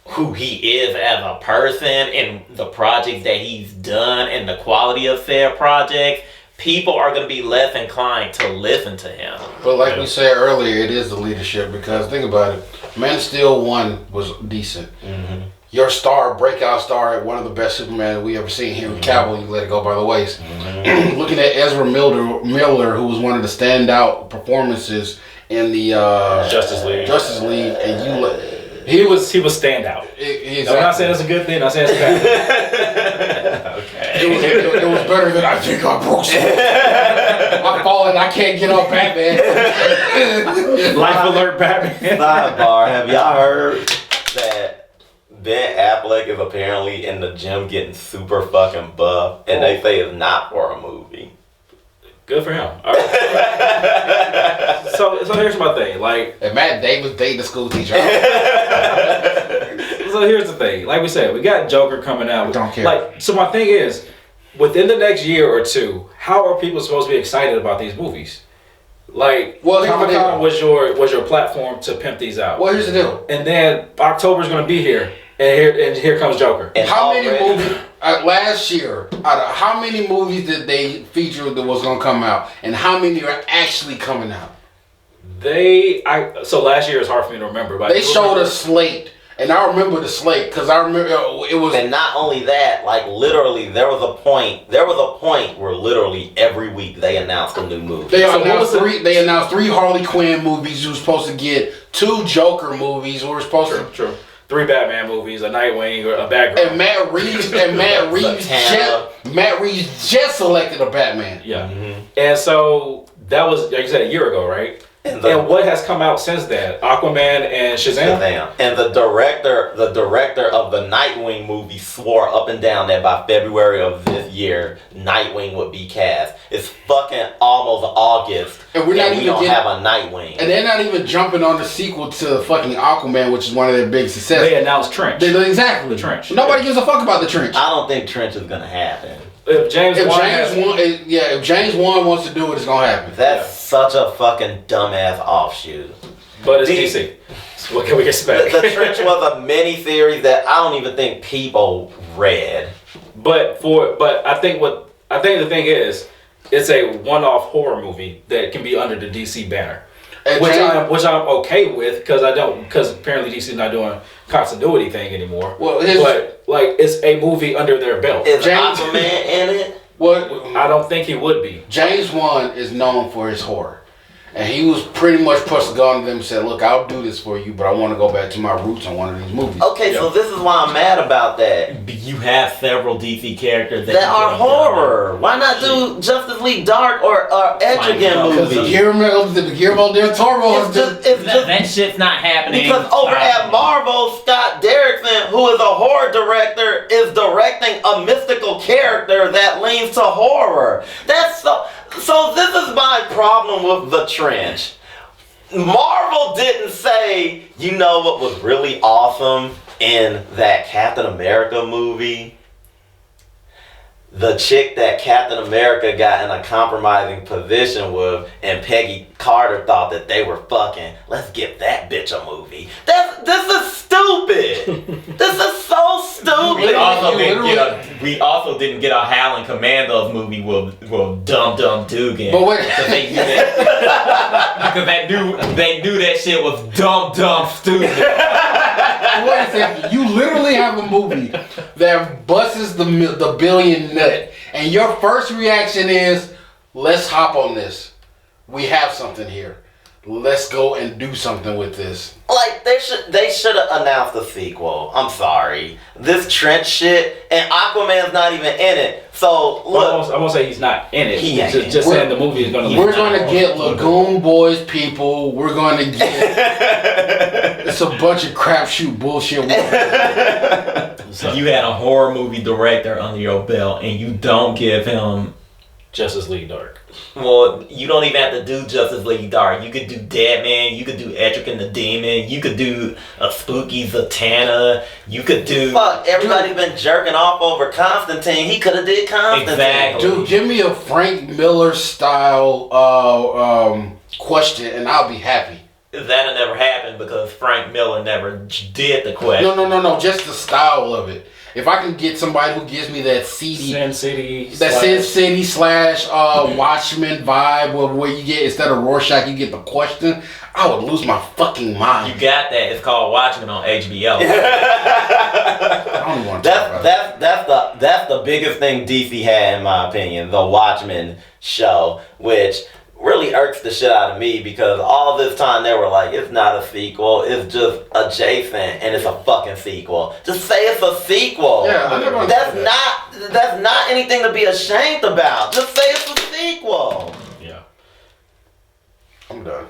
who he is as a person and the projects that he's done and the quality of said projects, people are going to be less inclined to listen to him. But like we said earlier, it is the leadership because think about it. Man of Steel 1 was decent. Mm-hmm. Your breakout star, one of the best Superman we ever seen, Henry Cavill, you let it go by the waist. Mm-hmm. Looking at Ezra Miller, who was one of the standout performances in the Justice League, and he was standout. Exactly. I'm not saying it's a good thing. I'm saying it's bad. Okay. It was better than I think I broke something. I'm falling. I can't get up, Batman. Life alert, Batman. Sidebar: have y'all heard that Ben Affleck is apparently in the gym getting super fucking buff, and they say it's not for a movie. Good for him. All right. So here's my thing. Like, and Matt Davis dating the school teacher. So here's the thing. Like we said, we got Joker coming out. Don't care. Like, so my thing is, within the next year or two, how are people supposed to be excited about these movies? Like, Comic-Con was your platform to pimp these out. Well, here's the deal. And then October's gonna be here, and here comes Joker. And how many movies last year? How many movies did they feature that was gonna come out, and how many are actually coming out? So last year is hard for me to remember, but they showed a slate. And I remember the slate because I remember it was. And not only that, like literally, there was a point where literally every week they announced a new movie. They announced 3 Harley Quinn movies. You were supposed to get 2 Joker movies. We were supposed to. True. 3 Batman movies, a Nightwing, or a Batgirl. And Matt Reeves just selected a Batman. Yeah. Mm-hmm. And so that was, like you said, a year ago, right? And what has come out since that? Aquaman and Shazam? And the director of the Nightwing movie swore up and down that by February of this year, Nightwing would be cast. It's fucking almost August, and we don't have a Nightwing. And they're not even jumping on the sequel to fucking Aquaman, which is one of their big successes. They announced Trench. Exactly. The Trench. Nobody gives a fuck about the Trench. I don't think Trench is gonna happen. If James Wan wants to do it, it's gonna happen. That's such a fucking dumbass offshoot. But it's DC. So what can we expect? The Trench was a mini series that I don't even think people read. But I think the thing is, it's a one-off horror movie that can be under the DC banner. Which I'm okay with because apparently DC's not doing continuity thing anymore. Well, but like it's a movie under their belt. Is Aquaman in it? I don't think he would be. James Wan is known for his horror, and he was pretty much pushed the gun to them and said, "Look, I'll do this for you, but I want to go back to my roots on one of these movies." Okay, so this is why I'm mad about that. You have several DC characters that are horror. Why not do Justice League Dark or Etrigan movie? Guillermo del Toro. That shit's not happening. Because over at Marvel, Scott Derrickson, who is a horror director, is directing a mystical character that leans to horror. So this is my problem with The Trench. Marvel didn't say, you know what was really awesome in that Captain America movie? The chick that Captain America got in a compromising position with and Peggy Carter thought that they were fucking. Let's give that bitch a movie. This is stupid. This is so stupid. We also didn't get a we also didn't get our Howling Commandos movie with Dum Dum Dugan. But wait, because they knew that, because they knew that shit was dumb stupid. wait a second. You literally have a movie that busts the billion nut, and your first reaction is, "Let's hop on this. We have something here. Let's go and do something with this." Like they should have announced a sequel. I'm sorry. This Trent shit and Aquaman's not even in it. So look, I won't say he's not in it. He ain't Just saying the movie is gonna. We're gonna get Lagoon Boys people. We're gonna get. It's a bunch of crapshoot bullshit. So you had a horror movie director under your belt, and you don't give him Justice League Dark. Well, you don't even have to do Justice League Dark. You could do Deadman. You could do Etrick and the Demon. You could do a spooky Zatanna. You could do. Fuck, everybody's been jerking off over Constantine. He could have did Constantine. Exactly. Dude, give me a Frank Miller style question, and I'll be happy. That'll never happen because Frank Miller never did the question. No. Just the style of it. If I can get somebody who gives me that seedy, Sin City. Sin City / Watchmen vibe, where you get, instead of Rorschach, you get the question, I would lose my fucking mind. You got that. It's called Watchmen on HBO. I don't even want to talk about it. That's the biggest thing DC had, in my opinion, the Watchmen show, which really irks the shit out of me because all this time they were like, it's not a sequel, it's just adjacent and it's a fucking sequel. Just say it's a sequel. Yeah, I never understood That's not anything to be ashamed about. Just say it's a sequel. Yeah. I'm done.